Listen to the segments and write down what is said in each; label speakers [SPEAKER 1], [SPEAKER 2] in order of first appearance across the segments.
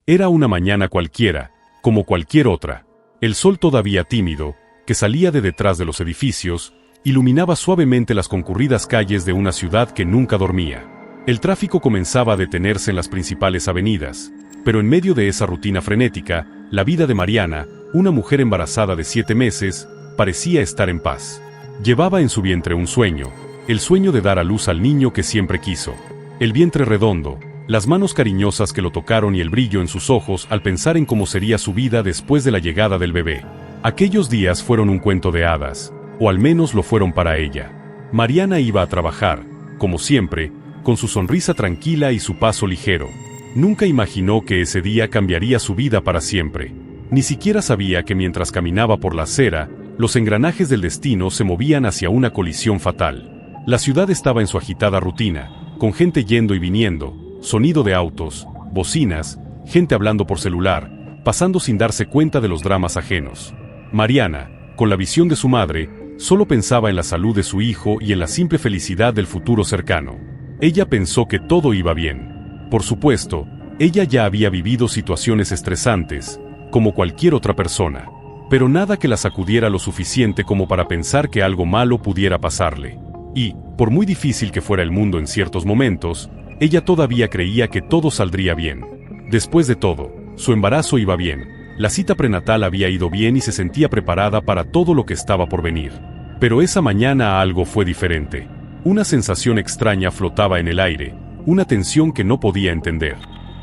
[SPEAKER 1] Era una mañana cualquiera, como cualquier otra. El sol todavía tímido, que salía de detrás de los edificios, iluminaba suavemente las concurridas calles de una ciudad que nunca dormía. El tráfico comenzaba a detenerse en las principales avenidas, pero en medio de esa rutina frenética, la vida de Mariana, una mujer embarazada de 7 meses, parecía estar en paz. Llevaba en su vientre un sueño, el sueño de dar a luz al niño que siempre quiso. El vientre redondo, las manos cariñosas que lo tocaron y el brillo en sus ojos al pensar en cómo sería su vida después de la llegada del bebé. Aquellos días fueron un cuento de hadas, o al menos lo fueron para ella. Mariana iba a trabajar, como siempre, con su sonrisa tranquila y su paso ligero. Nunca imaginó que ese día cambiaría su vida para siempre. Ni siquiera sabía que mientras caminaba por la acera, los engranajes del destino se movían hacia una colisión fatal. La ciudad estaba en su agitada rutina, con gente yendo y viniendo, sonido de autos, bocinas, gente hablando por celular, pasando sin darse cuenta de los dramas ajenos. Mariana, con la visión de su madre, solo pensaba en la salud de su hijo y en la simple felicidad del futuro cercano. Ella pensó que todo iba bien. Por supuesto, ella ya había vivido situaciones estresantes, como cualquier otra persona, pero nada que la sacudiera lo suficiente como para pensar que algo malo pudiera pasarle. Y, por muy difícil que fuera el mundo en ciertos momentos, ella todavía creía que todo saldría bien. Después de todo, su embarazo iba bien, la cita prenatal había ido bien y se sentía preparada para todo lo que estaba por venir. Pero esa mañana algo fue diferente. Una sensación extraña flotaba en el aire, una tensión que no podía entender.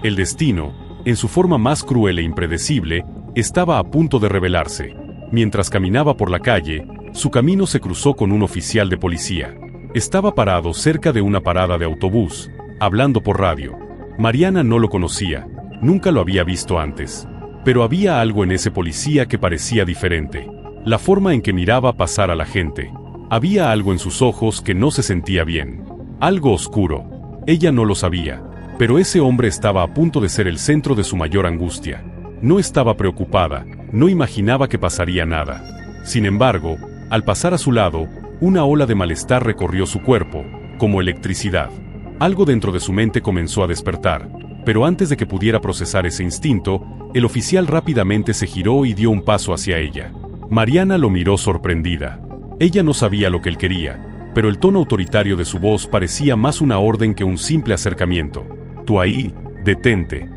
[SPEAKER 1] El destino, en su forma más cruel e impredecible, estaba a punto de revelarse. Mientras caminaba por la calle, su camino se cruzó con un oficial de policía. Estaba parado cerca de una parada de autobús, hablando por radio. Mariana no lo conocía, nunca lo había visto antes. Pero había algo en ese policía que parecía diferente. La forma en que miraba pasar a la gente. Había algo en sus ojos que no se sentía bien. Algo oscuro. Ella no lo sabía. Pero ese hombre estaba a punto de ser el centro de su mayor angustia. No estaba preocupada, no imaginaba que pasaría nada. Sin embargo, al pasar a su lado, una ola de malestar recorrió su cuerpo, como electricidad. Algo dentro de su mente comenzó a despertar, pero antes de que pudiera procesar ese instinto, el oficial rápidamente se giró y dio un paso hacia ella. Mariana lo miró sorprendida. Ella no sabía lo que él quería, pero el tono autoritario de su voz parecía más una orden que un simple acercamiento. «Tú ahí, detente».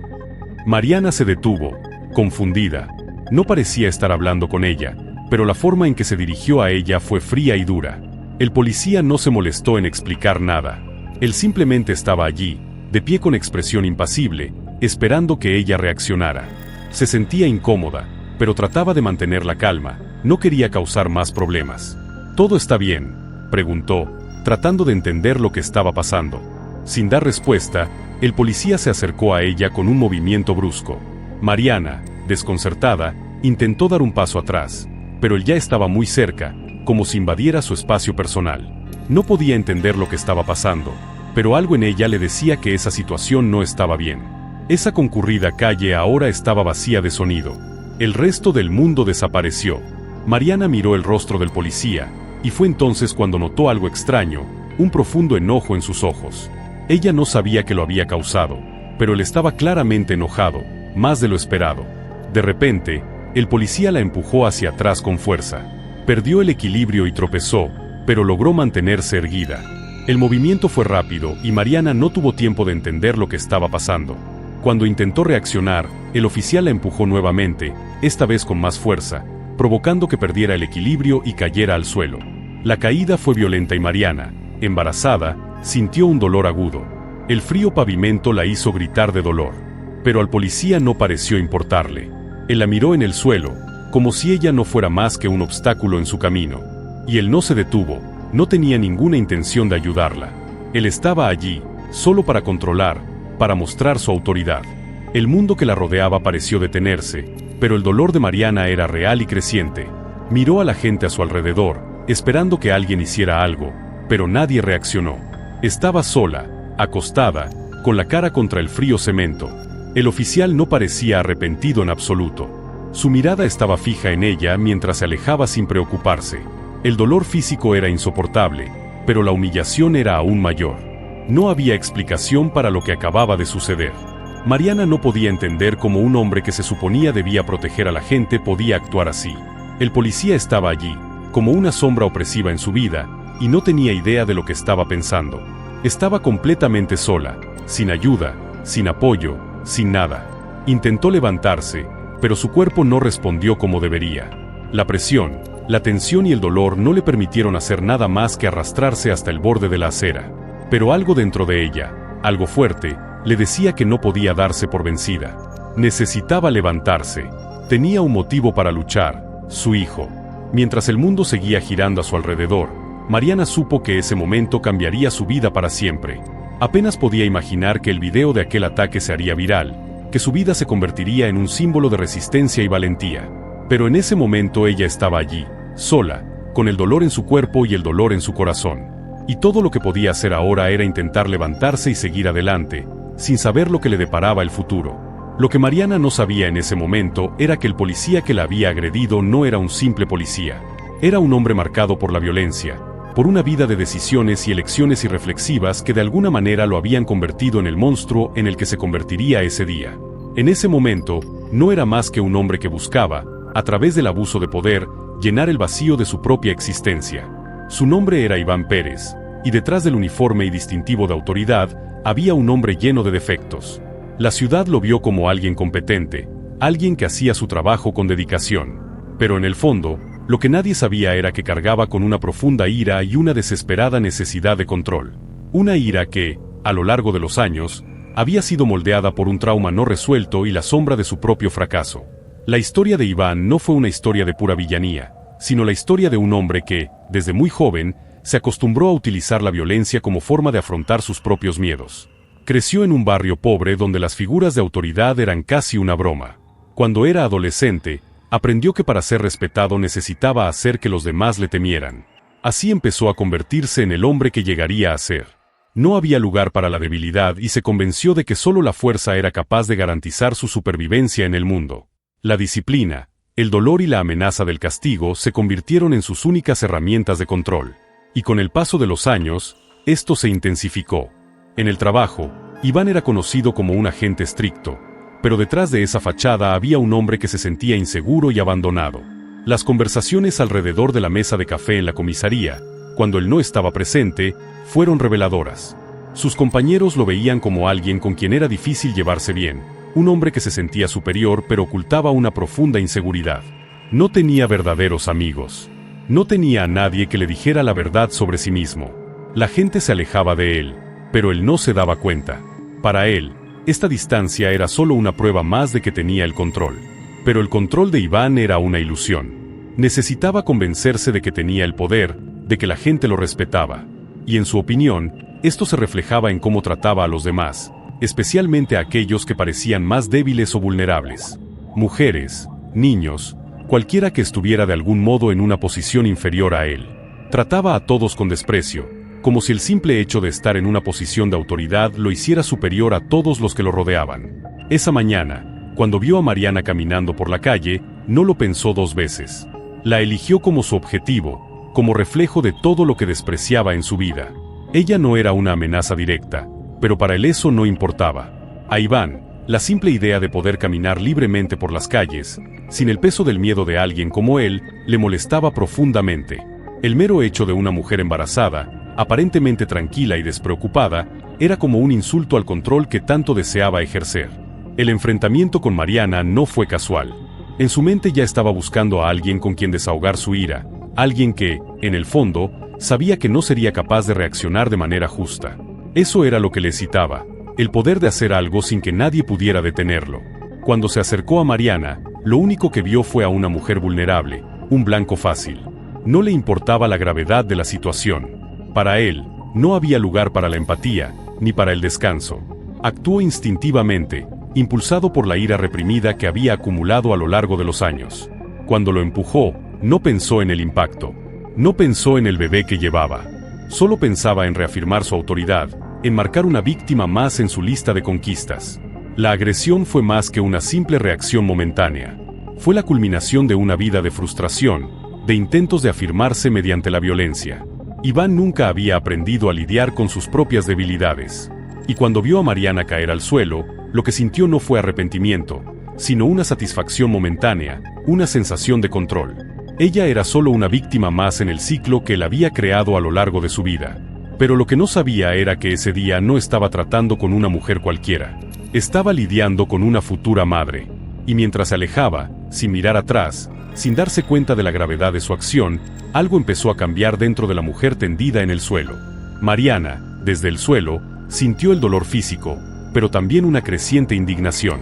[SPEAKER 1] Mariana se detuvo, confundida. No parecía estar hablando con ella, pero la forma en que se dirigió a ella fue fría y dura. El policía no se molestó en explicar nada. Él simplemente estaba allí, de pie con expresión impasible, esperando que ella reaccionara. Se sentía incómoda, pero trataba de mantener la calma, no quería causar más problemas. «¿Todo está bien?», preguntó, tratando de entender lo que estaba pasando. Sin dar respuesta, el policía se acercó a ella con un movimiento brusco. Mariana, desconcertada, intentó dar un paso atrás, pero él ya estaba muy cerca, como si invadiera su espacio personal. No podía entender lo que estaba pasando, pero algo en ella le decía que esa situación no estaba bien. Esa concurrida calle ahora estaba vacía de sonido. El resto del mundo desapareció. Mariana miró el rostro del policía, y fue entonces cuando notó algo extraño, un profundo enojo en sus ojos. Ella no sabía que lo había causado, pero él estaba claramente enojado, más de lo esperado. De repente, el policía la empujó hacia atrás con fuerza. Perdió el equilibrio y tropezó, pero logró mantenerse erguida. El movimiento fue rápido y Mariana no tuvo tiempo de entender lo que estaba pasando. Cuando intentó reaccionar, el oficial la empujó nuevamente, esta vez con más fuerza, provocando que perdiera el equilibrio y cayera al suelo. La caída fue violenta y Mariana, embarazada, sintió un dolor agudo. El frío pavimento la hizo gritar de dolor. Pero al policía no pareció importarle. Él la miró en el suelo, como si ella no fuera más que un obstáculo en su camino. Y él no se detuvo, no tenía ninguna intención de ayudarla. Él estaba allí, solo para controlar, para mostrar su autoridad. El mundo que la rodeaba pareció detenerse, pero el dolor de Mariana era real y creciente. Miró a la gente a su alrededor, esperando que alguien hiciera algo, pero nadie reaccionó. Estaba sola, acostada, con la cara contra el frío cemento. El oficial no parecía arrepentido en absoluto. Su mirada estaba fija en ella mientras se alejaba sin preocuparse. El dolor físico era insoportable, pero la humillación era aún mayor. No había explicación para lo que acababa de suceder. Mariana no podía entender cómo un hombre que se suponía debía proteger a la gente podía actuar así. El policía estaba allí, como una sombra opresiva en su vida, y no tenía idea de lo que estaba pensando. Estaba completamente sola, sin ayuda, sin apoyo, sin nada. Intentó levantarse, pero su cuerpo no respondió como debería. La presión, la tensión y el dolor no le permitieron hacer nada más que arrastrarse hasta el borde de la acera. Pero algo dentro de ella, algo fuerte, le decía que no podía darse por vencida. Necesitaba levantarse. Tenía un motivo para luchar, su hijo. Mientras el mundo seguía girando a su alrededor, Mariana supo que ese momento cambiaría su vida para siempre. Apenas podía imaginar que el video de aquel ataque se haría viral, que su vida se convertiría en un símbolo de resistencia y valentía. Pero en ese momento ella estaba allí, sola, con el dolor en su cuerpo y el dolor en su corazón. Y todo lo que podía hacer ahora era intentar levantarse y seguir adelante, sin saber lo que le deparaba el futuro. Lo que Mariana no sabía en ese momento era que el policía que la había agredido no era un simple policía. Era un hombre marcado por la violencia, por una vida de decisiones y elecciones irreflexivas que de alguna manera lo habían convertido en el monstruo en el que se convertiría ese día. En ese momento, no era más que un hombre que buscaba, a través del abuso de poder, llenar el vacío de su propia existencia. Su nombre era Iván Pérez, y detrás del uniforme y distintivo de autoridad, había un hombre lleno de defectos. La ciudad lo vio como alguien competente, alguien que hacía su trabajo con dedicación. Pero en el fondo, lo que nadie sabía era que cargaba con una profunda ira y una desesperada necesidad de control. Una ira que, a lo largo de los años, había sido moldeada por un trauma no resuelto y la sombra de su propio fracaso. La historia de Iván no fue una historia de pura villanía, sino la historia de un hombre que, desde muy joven, se acostumbró a utilizar la violencia como forma de afrontar sus propios miedos. Creció en un barrio pobre donde las figuras de autoridad eran casi una broma. Cuando era adolescente, aprendió que para ser respetado necesitaba hacer que los demás le temieran. Así empezó a convertirse en el hombre que llegaría a ser. No había lugar para la debilidad y se convenció de que solo la fuerza era capaz de garantizar su supervivencia en el mundo. La disciplina, el dolor y la amenaza del castigo se convirtieron en sus únicas herramientas de control. Y con el paso de los años, esto se intensificó. En el trabajo, Iván era conocido como un agente estricto, pero detrás de esa fachada había un hombre que se sentía inseguro y abandonado. Las conversaciones alrededor de la mesa de café en la comisaría, cuando él no estaba presente, fueron reveladoras. Sus compañeros lo veían como alguien con quien era difícil llevarse bien, un hombre que se sentía superior pero ocultaba una profunda inseguridad. No tenía verdaderos amigos. No tenía a nadie que le dijera la verdad sobre sí mismo. La gente se alejaba de él, pero él no se daba cuenta. Para él, esta distancia era solo una prueba más de que tenía el control. Pero el control de Iván era una ilusión. Necesitaba convencerse de que tenía el poder, de que la gente lo respetaba. Y en su opinión, esto se reflejaba en cómo trataba a los demás, especialmente a aquellos que parecían más débiles o vulnerables. Mujeres, niños, cualquiera que estuviera de algún modo en una posición inferior a él. Trataba a todos con desprecio, como si el simple hecho de estar en una posición de autoridad lo hiciera superior a todos los que lo rodeaban. Esa mañana, cuando vio a Mariana caminando por la calle, no lo pensó dos veces. La eligió como su objetivo, como reflejo de todo lo que despreciaba en su vida. Ella no era una amenaza directa, pero para él eso no importaba. A Iván, la simple idea de poder caminar libremente por las calles, sin el peso del miedo de alguien como él, le molestaba profundamente. El mero hecho de una mujer embarazada, aparentemente tranquila y despreocupada, era como un insulto al control que tanto deseaba ejercer. El enfrentamiento con Mariana no fue casual. En su mente ya estaba buscando a alguien con quien desahogar su ira, alguien que, en el fondo, sabía que no sería capaz de reaccionar de manera justa. Eso era lo que le excitaba, el poder de hacer algo sin que nadie pudiera detenerlo. Cuando se acercó a Mariana, lo único que vio fue a una mujer vulnerable, un blanco fácil. No le importaba la gravedad de la situación. Para él, no había lugar para la empatía, ni para el descanso. Actuó instintivamente, impulsado por la ira reprimida que había acumulado a lo largo de los años. Cuando lo empujó, no pensó en el impacto. No pensó en el bebé que llevaba. Solo pensaba en reafirmar su autoridad, en marcar una víctima más en su lista de conquistas. La agresión fue más que una simple reacción momentánea. Fue la culminación de una vida de frustración, de intentos de afirmarse mediante la violencia. Iván nunca había aprendido a lidiar con sus propias debilidades. Y cuando vio a Mariana caer al suelo, lo que sintió no fue arrepentimiento, sino una satisfacción momentánea, una sensación de control. Ella era solo una víctima más en el ciclo que él había creado a lo largo de su vida. Pero lo que no sabía era que ese día no estaba tratando con una mujer cualquiera. Estaba lidiando con una futura madre. Y mientras se alejaba, sin mirar atrás, sin darse cuenta de la gravedad de su acción, algo empezó a cambiar dentro de la mujer tendida en el suelo. Mariana, desde el suelo, sintió el dolor físico, pero también una creciente indignación.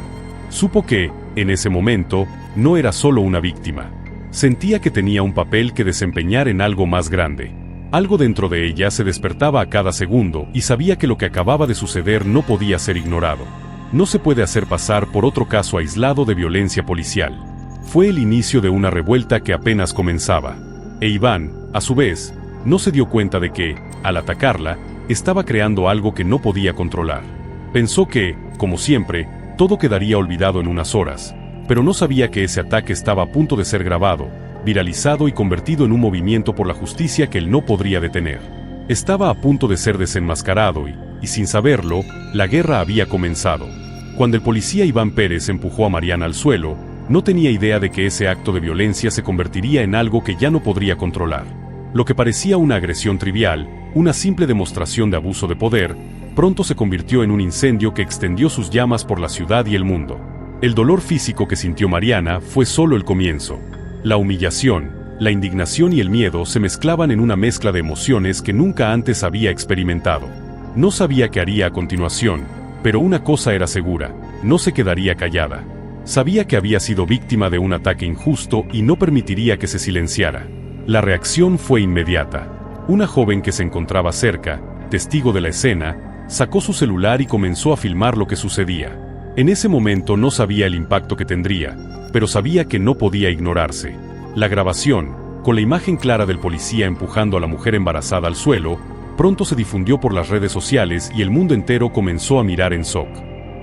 [SPEAKER 1] Supo que, en ese momento, no era solo una víctima. Sentía que tenía un papel que desempeñar en algo más grande. Algo dentro de ella se despertaba a cada segundo y sabía que lo que acababa de suceder no podía ser ignorado. No se puede hacer pasar por otro caso aislado de violencia policial. Fue el inicio de una revuelta que apenas comenzaba. E Iván, a su vez, no se dio cuenta de que, al atacarla, estaba creando algo que no podía controlar. Pensó que, como siempre, todo quedaría olvidado en unas horas, pero no sabía que ese ataque estaba a punto de ser grabado, viralizado y convertido en un movimiento por la justicia que él no podría detener. Estaba a punto de ser desenmascarado y sin saberlo, la guerra había comenzado. Cuando el policía Iván Pérez empujó a Mariana al suelo, no tenía idea de que ese acto de violencia se convertiría en algo que ya no podría controlar. Lo que parecía una agresión trivial, una simple demostración de abuso de poder, pronto se convirtió en un incendio que extendió sus llamas por la ciudad y el mundo. El dolor físico que sintió Mariana fue solo el comienzo. La humillación, la indignación y el miedo se mezclaban en una mezcla de emociones que nunca antes había experimentado. No sabía qué haría a continuación, pero una cosa era segura, no se quedaría callada. Sabía que había sido víctima de un ataque injusto y no permitiría que se silenciara. La reacción fue inmediata. Una joven que se encontraba cerca, testigo de la escena, sacó su celular y comenzó a filmar lo que sucedía. En ese momento no sabía el impacto que tendría, pero sabía que no podía ignorarse. La grabación, con la imagen clara del policía empujando a la mujer embarazada al suelo, pronto se difundió por las redes sociales y el mundo entero comenzó a mirar en shock.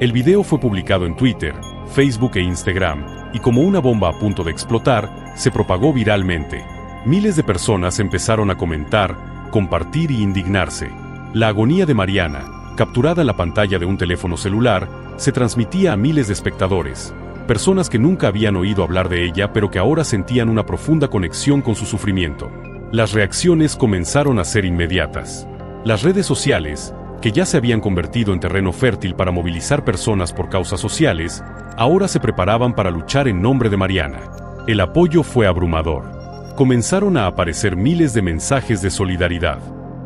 [SPEAKER 1] El video fue publicado en Twitter, Facebook e Instagram, y como una bomba a punto de explotar, se propagó viralmente. Miles de personas empezaron a comentar, compartir y indignarse. La agonía de Mariana, capturada en la pantalla de un teléfono celular, se transmitía a miles de espectadores, personas que nunca habían oído hablar de ella pero que ahora sentían una profunda conexión con su sufrimiento. Las reacciones comenzaron a ser inmediatas. Las redes sociales, que ya se habían convertido en terreno fértil para movilizar personas por causas sociales, ahora se preparaban para luchar en nombre de Mariana. El apoyo fue abrumador. Comenzaron a aparecer miles de mensajes de solidaridad.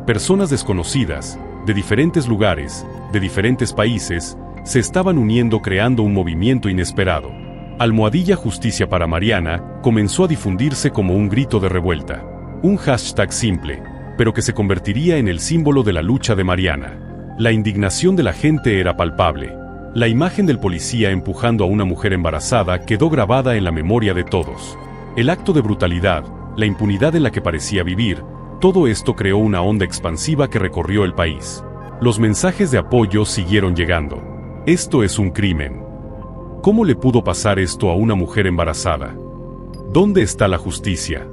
[SPEAKER 1] Personas desconocidas, de diferentes lugares, de diferentes países, se estaban uniendo creando un movimiento inesperado. Almohadilla Justicia para Mariana comenzó a difundirse como un grito de revuelta. Un hashtag simple, pero que se convertiría en el símbolo de la lucha de Mariana. La indignación de la gente era palpable. La imagen del policía empujando a una mujer embarazada quedó grabada en la memoria de todos. El acto de brutalidad, la impunidad en la que parecía vivir, todo esto creó una onda expansiva que recorrió el país. Los mensajes de apoyo siguieron llegando. Esto es un crimen. ¿Cómo le pudo pasar esto a una mujer embarazada? ¿Dónde está la justicia?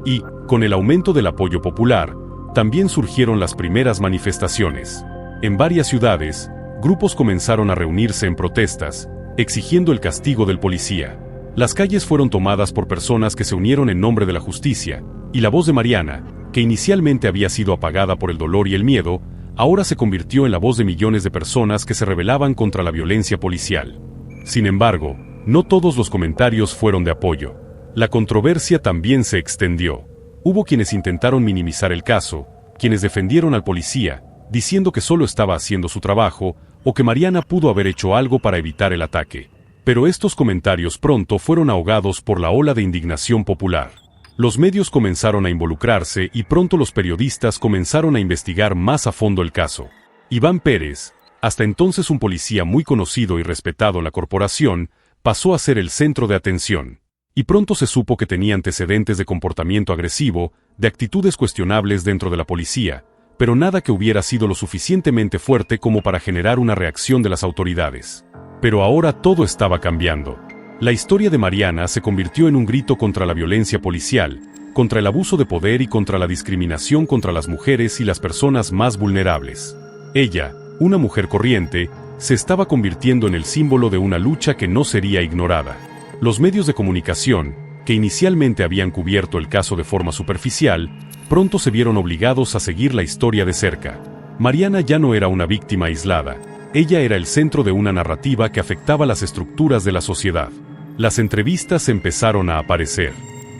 [SPEAKER 1] Y, con el aumento del apoyo popular, también surgieron las primeras manifestaciones. En varias ciudades, grupos comenzaron a reunirse en protestas, exigiendo el castigo del policía. Las calles fueron tomadas por personas que se unieron en nombre de la justicia, y la voz de Mariana, que inicialmente había sido apagada por el dolor y el miedo, ahora se convirtió en la voz de millones de personas que se rebelaban contra la violencia policial. Sin embargo, no todos los comentarios fueron de apoyo. La controversia también se extendió. Hubo quienes intentaron minimizar el caso, quienes defendieron al policía, diciendo que solo estaba haciendo su trabajo, o que Mariana pudo haber hecho algo para evitar el ataque. Pero estos comentarios pronto fueron ahogados por la ola de indignación popular. Los medios comenzaron a involucrarse y pronto los periodistas comenzaron a investigar más a fondo el caso. Iván Pérez, hasta entonces un policía muy conocido y respetado en la corporación, pasó a ser el centro de atención. Y pronto se supo que tenía antecedentes de comportamiento agresivo, de actitudes cuestionables dentro de la policía, pero nada que hubiera sido lo suficientemente fuerte como para generar una reacción de las autoridades. Pero ahora todo estaba cambiando. La historia de Mariana se convirtió en un grito contra la violencia policial, contra el abuso de poder y contra la discriminación contra las mujeres y las personas más vulnerables. Ella, una mujer corriente, se estaba convirtiendo en el símbolo de una lucha que no sería ignorada. Los medios de comunicación, que inicialmente habían cubierto el caso de forma superficial, pronto se vieron obligados a seguir la historia de cerca. Mariana ya no era una víctima aislada, ella era el centro de una narrativa que afectaba las estructuras de la sociedad. Las entrevistas empezaron a aparecer.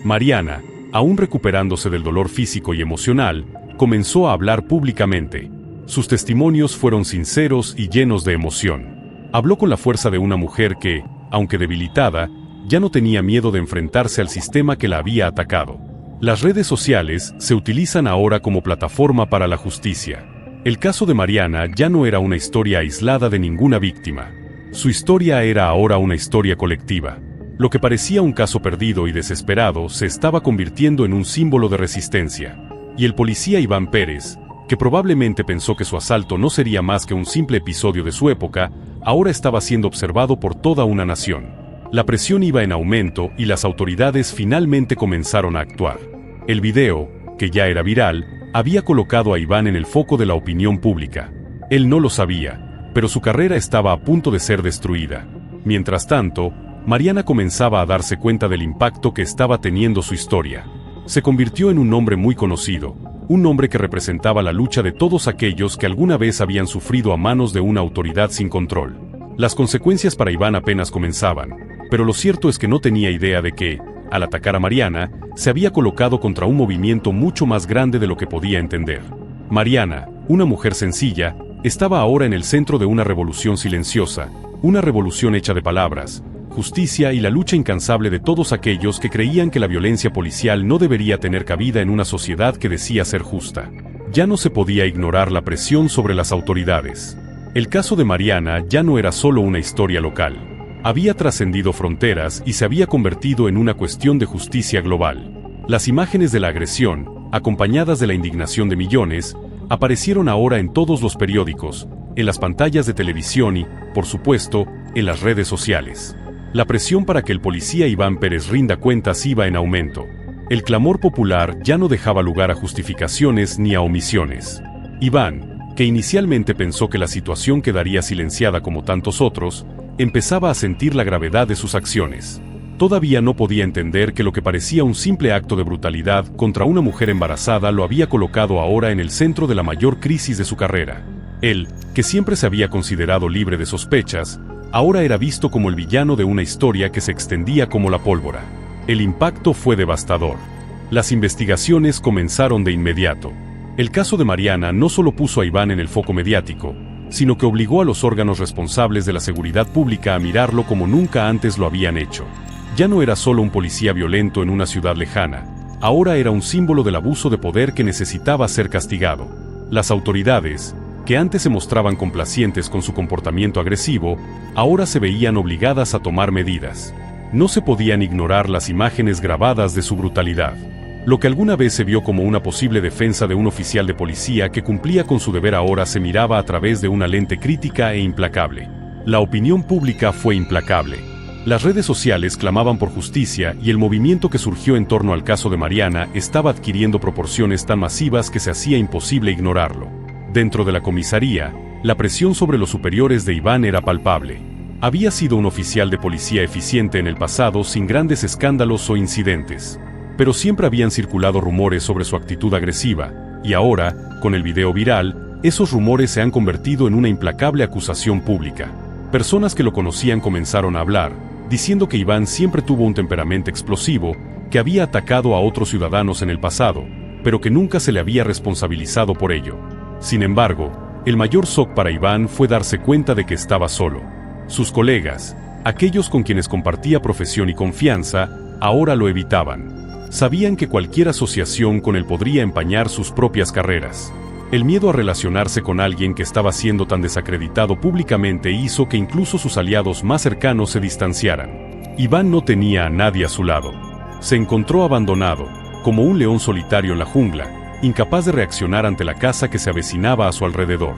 [SPEAKER 1] Mariana, aún recuperándose del dolor físico y emocional, comenzó a hablar públicamente. Sus testimonios fueron sinceros y llenos de emoción. Habló con la fuerza de una mujer que, aunque debilitada, ya no tenía miedo de enfrentarse al sistema que la había atacado. Las redes sociales se utilizan ahora como plataforma para la justicia. El caso de Mariana ya no era una historia aislada de ninguna víctima. Su historia era ahora una historia colectiva. Lo que parecía un caso perdido y desesperado se estaba convirtiendo en un símbolo de resistencia. Y el policía Iván Pérez, que probablemente pensó que su asalto no sería más que un simple episodio de su época, ahora estaba siendo observado por toda una nación. La presión iba en aumento y las autoridades finalmente comenzaron a actuar. El video, que ya era viral, había colocado a Iván en el foco de la opinión pública. Él no lo sabía, pero su carrera estaba a punto de ser destruida. Mientras tanto, Mariana comenzaba a darse cuenta del impacto que estaba teniendo su historia. Se convirtió en un nombre muy conocido, un nombre que representaba la lucha de todos aquellos que alguna vez habían sufrido a manos de una autoridad sin control. Las consecuencias para Iván apenas comenzaban, pero lo cierto es que no tenía idea de que, al atacar a Mariana, se había colocado contra un movimiento mucho más grande de lo que podía entender. Mariana, una mujer sencilla, estaba ahora en el centro de una revolución silenciosa, una revolución hecha de palabras, justicia y la lucha incansable de todos aquellos que creían que la violencia policial no debería tener cabida en una sociedad que decía ser justa. Ya no se podía ignorar la presión sobre las autoridades. El caso de Mariana ya no era solo una historia local. Había trascendido fronteras y se había convertido en una cuestión de justicia global. Las imágenes de la agresión, acompañadas de la indignación de millones, aparecieron ahora en todos los periódicos, en las pantallas de televisión y, por supuesto, en las redes sociales. La presión para que el policía Iván Pérez rinda cuentas iba en aumento. El clamor popular ya no dejaba lugar a justificaciones ni a omisiones. Iván, que inicialmente pensó que la situación quedaría silenciada como tantos otros, empezaba a sentir la gravedad de sus acciones. Todavía no podía entender que lo que parecía un simple acto de brutalidad contra una mujer embarazada lo había colocado ahora en el centro de la mayor crisis de su carrera. Él, que siempre se había considerado libre de sospechas, ahora era visto como el villano de una historia que se extendía como la pólvora. El impacto fue devastador. Las investigaciones comenzaron de inmediato. El caso de Mariana no solo puso a Iván en el foco mediático, sino que obligó a los órganos responsables de la seguridad pública a mirarlo como nunca antes lo habían hecho. Ya no era solo un policía violento en una ciudad lejana, ahora era un símbolo del abuso de poder que necesitaba ser castigado. Las autoridades, que antes se mostraban complacientes con su comportamiento agresivo, ahora se veían obligadas a tomar medidas. No se podían ignorar las imágenes grabadas de su brutalidad. Lo que alguna vez se vio como una posible defensa de un oficial de policía que cumplía con su deber ahora se miraba a través de una lente crítica e implacable. La opinión pública fue implacable. Las redes sociales clamaban por justicia y el movimiento que surgió en torno al caso de Mariana estaba adquiriendo proporciones tan masivas que se hacía imposible ignorarlo. Dentro de la comisaría, la presión sobre los superiores de Iván era palpable. Había sido un oficial de policía eficiente en el pasado sin grandes escándalos o incidentes. Pero siempre habían circulado rumores sobre su actitud agresiva, y ahora, con el video viral, esos rumores se han convertido en una implacable acusación pública. Personas que lo conocían comenzaron a hablar, diciendo que Iván siempre tuvo un temperamento explosivo, que había atacado a otros ciudadanos en el pasado, pero que nunca se le había responsabilizado por ello. Sin embargo, el mayor shock para Iván fue darse cuenta de que estaba solo. Sus colegas, aquellos con quienes compartía profesión y confianza, ahora lo evitaban. Sabían que cualquier asociación con él podría empañar sus propias carreras. El miedo a relacionarse con alguien que estaba siendo tan desacreditado públicamente hizo que incluso sus aliados más cercanos se distanciaran. Iván no tenía a nadie a su lado. Se encontró abandonado, como un león solitario en la jungla, incapaz de reaccionar ante la caza que se avecinaba a su alrededor.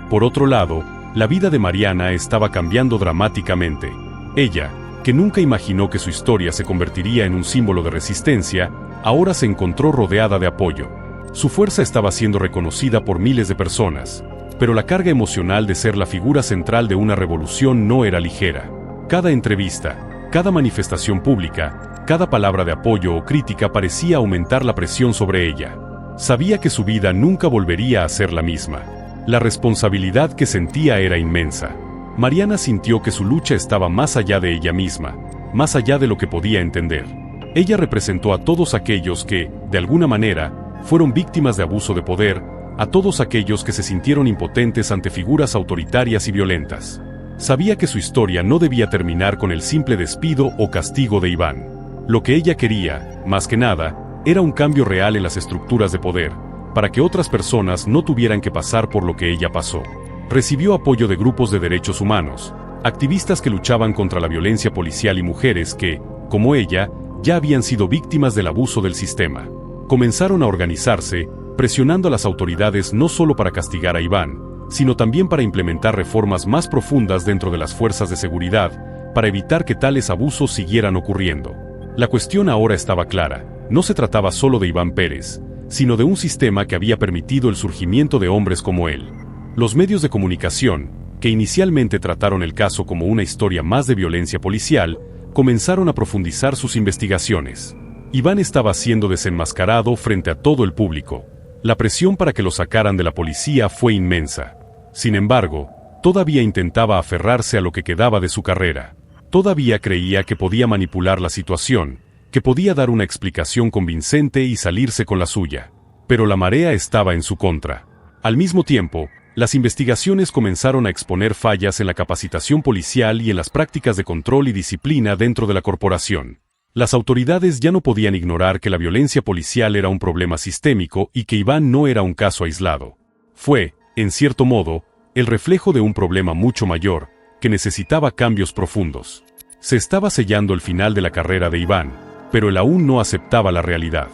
[SPEAKER 1] Por otro lado, la vida de Mariana estaba cambiando dramáticamente. Ella, que nunca imaginó que su historia se convertiría en un símbolo de resistencia, ahora se encontró rodeada de apoyo. Su fuerza estaba siendo reconocida por miles de personas. pero la carga emocional de ser la figura central de una revolución no era ligera. Cada entrevista, cada manifestación pública, cada palabra de apoyo o crítica parecía aumentar la presión sobre ella. Sabía que su vida nunca volvería a ser la misma. La responsabilidad que sentía era inmensa. Mariana sintió que su lucha estaba más allá de ella misma, más allá de lo que podía entender. Ella representó a todos aquellos que, de alguna manera, fueron víctimas de abuso de poder, a todos aquellos que se sintieron impotentes ante figuras autoritarias y violentas. Sabía que su historia no debía terminar con el simple despido o castigo de Iván. Lo que ella quería, más que nada, era un cambio real en las estructuras de poder, para que otras personas no tuvieran que pasar por lo que ella pasó. Recibió apoyo de grupos de derechos humanos, activistas que luchaban contra la violencia policial y mujeres que, como ella, ya habían sido víctimas del abuso del sistema. Comenzaron a organizarse, presionando a las autoridades no solo para castigar a Iván, sino también para implementar reformas más profundas dentro de las fuerzas de seguridad, para evitar que tales abusos siguieran ocurriendo. La cuestión ahora estaba clara: no se trataba solo de Iván Pérez, sino de un sistema que había permitido el surgimiento de hombres como él. Los medios de comunicación, que inicialmente trataron el caso como una historia más de violencia policial, comenzaron a profundizar sus investigaciones. Iván estaba siendo desenmascarado frente a todo el público. La presión para que lo sacaran de la policía fue inmensa. Sin embargo, todavía intentaba aferrarse a lo que quedaba de su carrera. Todavía creía que podía manipular la situación, que podía dar una explicación convincente y salirse con la suya. Pero la marea estaba en su contra. Al mismo tiempo, las investigaciones comenzaron a exponer fallas en la capacitación policial y en las prácticas de control y disciplina dentro de la corporación. Las autoridades ya no podían ignorar que la violencia policial era un problema sistémico y que Iván no era un caso aislado. Fue, en cierto modo, el reflejo de un problema mucho mayor, que necesitaba cambios profundos. Se estaba sellando el final de la carrera de Iván, pero él aún no aceptaba la realidad.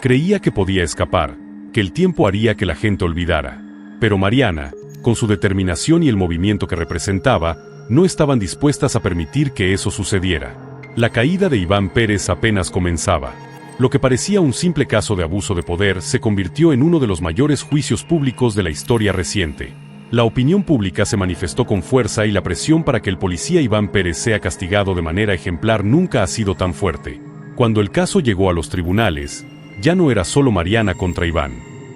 [SPEAKER 1] Creía que podía escapar, que el tiempo haría que la gente olvidara. Pero Mariana, con su determinación y el movimiento que representaba, no estaban dispuestas a permitir que eso sucediera. La caída de Iván Pérez apenas comenzaba. Lo que parecía un simple caso de abuso de poder se convirtió en uno de los mayores juicios públicos de la historia reciente. La opinión pública se manifestó con fuerza y la presión para que el policía Iván Pérez sea castigado de manera ejemplar nunca ha sido tan fuerte. Cuando el caso llegó a los tribunales, ya no era solo Mariana contra Iván.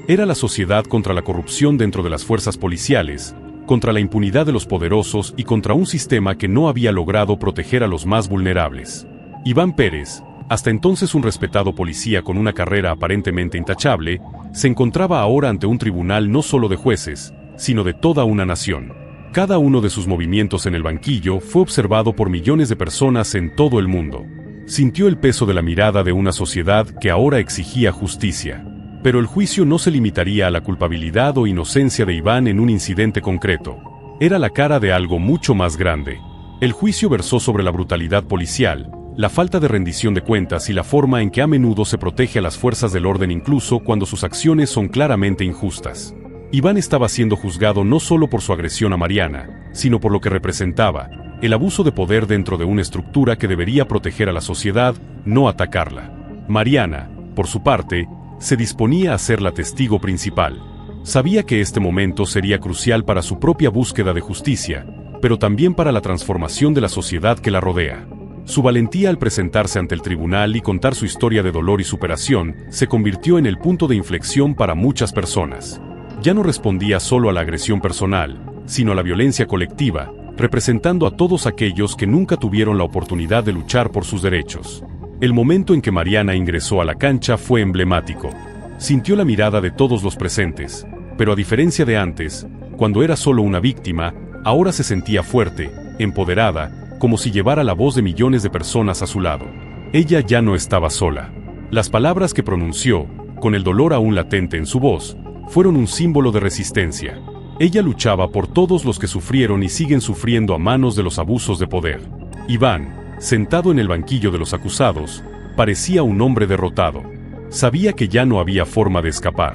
[SPEAKER 1] Era la sociedad contra la corrupción dentro de las fuerzas policiales, contra la impunidad de los poderosos y contra un sistema que no había logrado proteger a los más vulnerables. Iván Pérez, hasta entonces un respetado policía con una carrera aparentemente intachable, se encontraba ahora ante un tribunal no solo de jueces, sino de toda una nación. Cada uno de sus movimientos en el banquillo fue observado por millones de personas en todo el mundo. Sintió el peso de la mirada de una sociedad que ahora exigía justicia. Pero el juicio no se limitaría a la culpabilidad o inocencia de Iván en un incidente concreto. Era la cara de algo mucho más grande. El juicio versó sobre la brutalidad policial, la falta de rendición de cuentas y la forma en que a menudo se protege a las fuerzas del orden incluso cuando sus acciones son claramente injustas. Iván estaba siendo juzgado no solo por su agresión a Mariana, sino por lo que representaba, el abuso de poder dentro de una estructura que debería proteger a la sociedad, no atacarla. Mariana, por su parte, se disponía a ser la testigo principal. Sabía que este momento sería crucial para su propia búsqueda de justicia, pero también para la transformación de la sociedad que la rodea. Su valentía al presentarse ante el tribunal y contar su historia de dolor y superación se convirtió en el punto de inflexión para muchas personas. Ya no respondía solo a la agresión personal, sino a la violencia colectiva, representando a todos aquellos que nunca tuvieron la oportunidad de luchar por sus derechos. El momento en que Mariana ingresó a la cancha fue emblemático. Sintió la mirada de todos los presentes, pero a diferencia de antes, cuando era solo una víctima, ahora se sentía fuerte, empoderada, como si llevara la voz de millones de personas a su lado. Ella ya no estaba sola. Las palabras que pronunció, con el dolor aún latente en su voz, fueron un símbolo de resistencia. Ella luchaba por todos los que sufrieron y siguen sufriendo a manos de los abusos de poder. Iván, sentado en el banquillo de los acusados, parecía un hombre derrotado. Sabía que ya no había forma de escapar.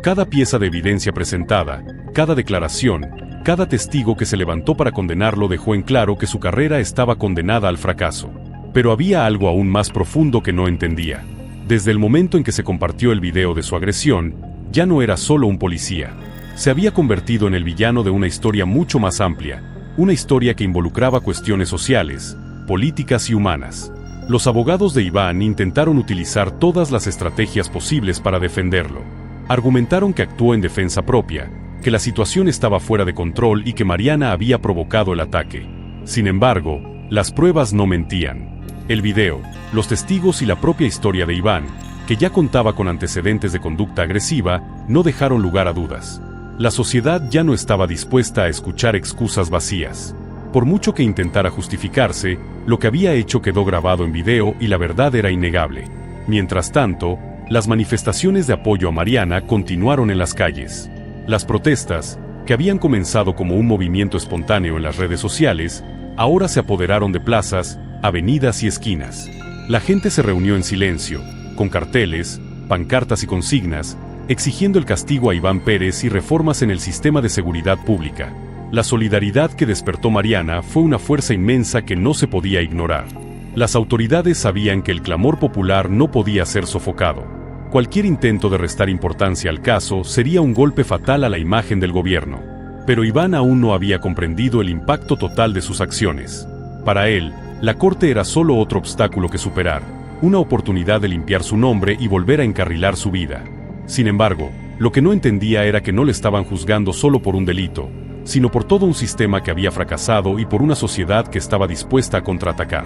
[SPEAKER 1] Cada pieza de evidencia presentada, cada declaración, cada testigo que se levantó para condenarlo dejó en claro que su carrera estaba condenada al fracaso. Pero había algo aún más profundo que no entendía. Desde el momento en que se compartió el video de su agresión, ya no era solo un policía. se había convertido en el villano de una historia mucho más amplia, una historia que involucraba cuestiones sociales, políticas y humanas. Los abogados de Iván intentaron utilizar todas las estrategias posibles para defenderlo. Argumentaron que actuó en defensa propia, que la situación estaba fuera de control y que Mariana había provocado el ataque. Sin embargo, las pruebas no mentían. El video, los testigos y la propia historia de Iván, que ya contaba con antecedentes de conducta agresiva, no dejaron lugar a dudas. La sociedad ya no estaba dispuesta a escuchar excusas vacías. Por mucho que intentara justificarse, lo que había hecho quedó grabado en video y la verdad era innegable. Mientras tanto, las manifestaciones de apoyo a Mariana continuaron en las calles. Las protestas, que habían comenzado como un movimiento espontáneo en las redes sociales, ahora se apoderaron de plazas, avenidas y esquinas. La gente se reunió en silencio, con carteles, pancartas y consignas, exigiendo el castigo a Iván Pérez y reformas en el sistema de seguridad pública. La solidaridad que despertó Mariana fue una fuerza inmensa que no se podía ignorar. Las autoridades sabían que el clamor popular no podía ser sofocado. Cualquier intento de restar importancia al caso sería un golpe fatal a la imagen del gobierno. Pero Iván aún no había comprendido el impacto total de sus acciones. Para él, la corte era solo otro obstáculo que superar, una oportunidad de limpiar su nombre y volver a encarrilar su vida. Sin embargo, lo que no entendía era que no le estaban juzgando solo por un delito, sino por todo un sistema que había fracasado y por una sociedad que estaba dispuesta a contraatacar.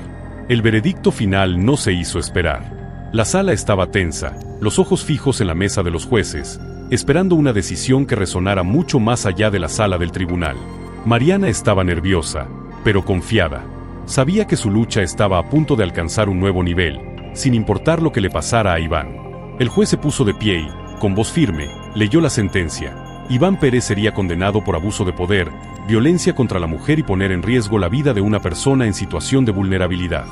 [SPEAKER 1] El veredicto final no se hizo esperar. La sala estaba tensa, los ojos fijos en la mesa de los jueces, esperando una decisión que resonara mucho más allá de la sala del tribunal. Mariana estaba nerviosa, pero confiada. Sabía que su lucha estaba a punto de alcanzar un nuevo nivel, sin importar lo que le pasara a Iván. El juez se puso de pie y, con voz firme, leyó la sentencia. Iván Pérez sería condenado por abuso de poder, violencia contra la mujer y poner en riesgo la vida de una persona en situación de vulnerabilidad.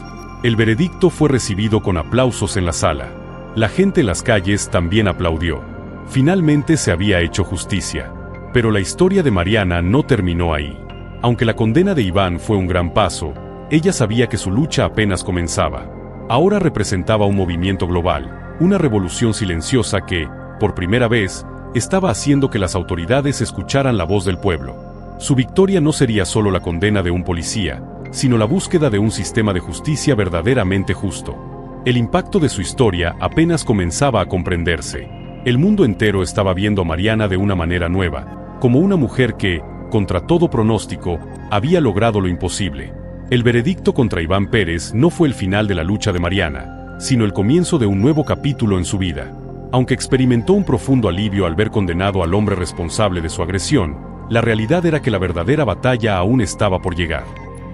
[SPEAKER 1] El veredicto fue recibido con aplausos en la sala. La gente en las calles también aplaudió. Finalmente se había hecho justicia. Pero la historia de Mariana no terminó ahí. Aunque la condena de Iván fue un gran paso, ella sabía que su lucha apenas comenzaba. Ahora representaba un movimiento global, una revolución silenciosa que, por primera vez, estaba haciendo que las autoridades escucharan la voz del pueblo. Su victoria no sería solo la condena de un policía, sino la búsqueda de un sistema de justicia verdaderamente justo. El impacto de su historia apenas comenzaba a comprenderse. El mundo entero estaba viendo a Mariana de una manera nueva, como una mujer que, contra todo pronóstico, había logrado lo imposible. El veredicto contra Iván Pérez no fue el final de la lucha de Mariana, sino el comienzo de un nuevo capítulo en su vida. Aunque experimentó un profundo alivio al ver condenado al hombre responsable de su agresión, la realidad era que la verdadera batalla aún estaba por llegar.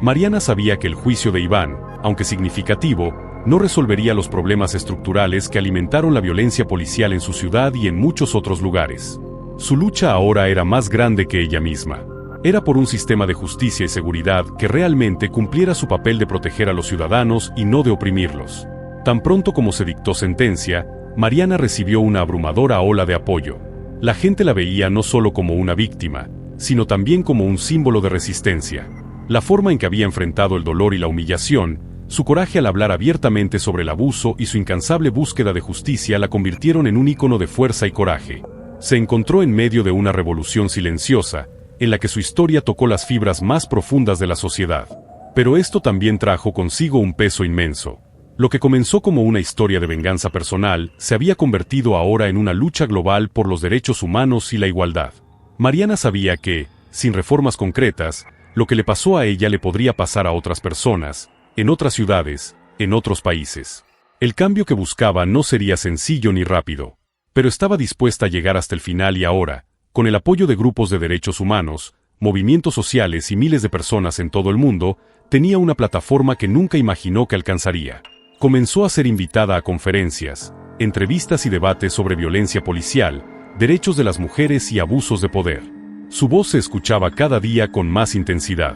[SPEAKER 1] Mariana sabía que el juicio de Iván, aunque significativo, no resolvería los problemas estructurales que alimentaron la violencia policial en su ciudad y en muchos otros lugares. Su lucha ahora era más grande que ella misma. Era por un sistema de justicia y seguridad que realmente cumpliera su papel de proteger a los ciudadanos y no de oprimirlos. Tan pronto como se dictó sentencia, Mariana recibió una abrumadora ola de apoyo. La gente la veía no solo como una víctima, sino también como un símbolo de resistencia. La forma en que había enfrentado el dolor y la humillación, su coraje al hablar abiertamente sobre el abuso y su incansable búsqueda de justicia la convirtieron en un ícono de fuerza y coraje. Se encontró en medio de una revolución silenciosa, en la que su historia tocó las fibras más profundas de la sociedad. Pero esto también trajo consigo un peso inmenso. Lo que comenzó como una historia de venganza personal, se había convertido ahora en una lucha global por los derechos humanos y la igualdad. Mariana sabía que, sin reformas concretas, lo que le pasó a ella le podría pasar a otras personas, en otras ciudades, en otros países. El cambio que buscaba no sería sencillo ni rápido, pero estaba dispuesta a llegar hasta el final y ahora, con el apoyo de grupos de derechos humanos, movimientos sociales y miles de personas en todo el mundo, tenía una plataforma que nunca imaginó que alcanzaría. Comenzó a ser invitada a conferencias, entrevistas y debates sobre violencia policial, derechos de las mujeres y abusos de poder. Su voz se escuchaba cada día con más intensidad.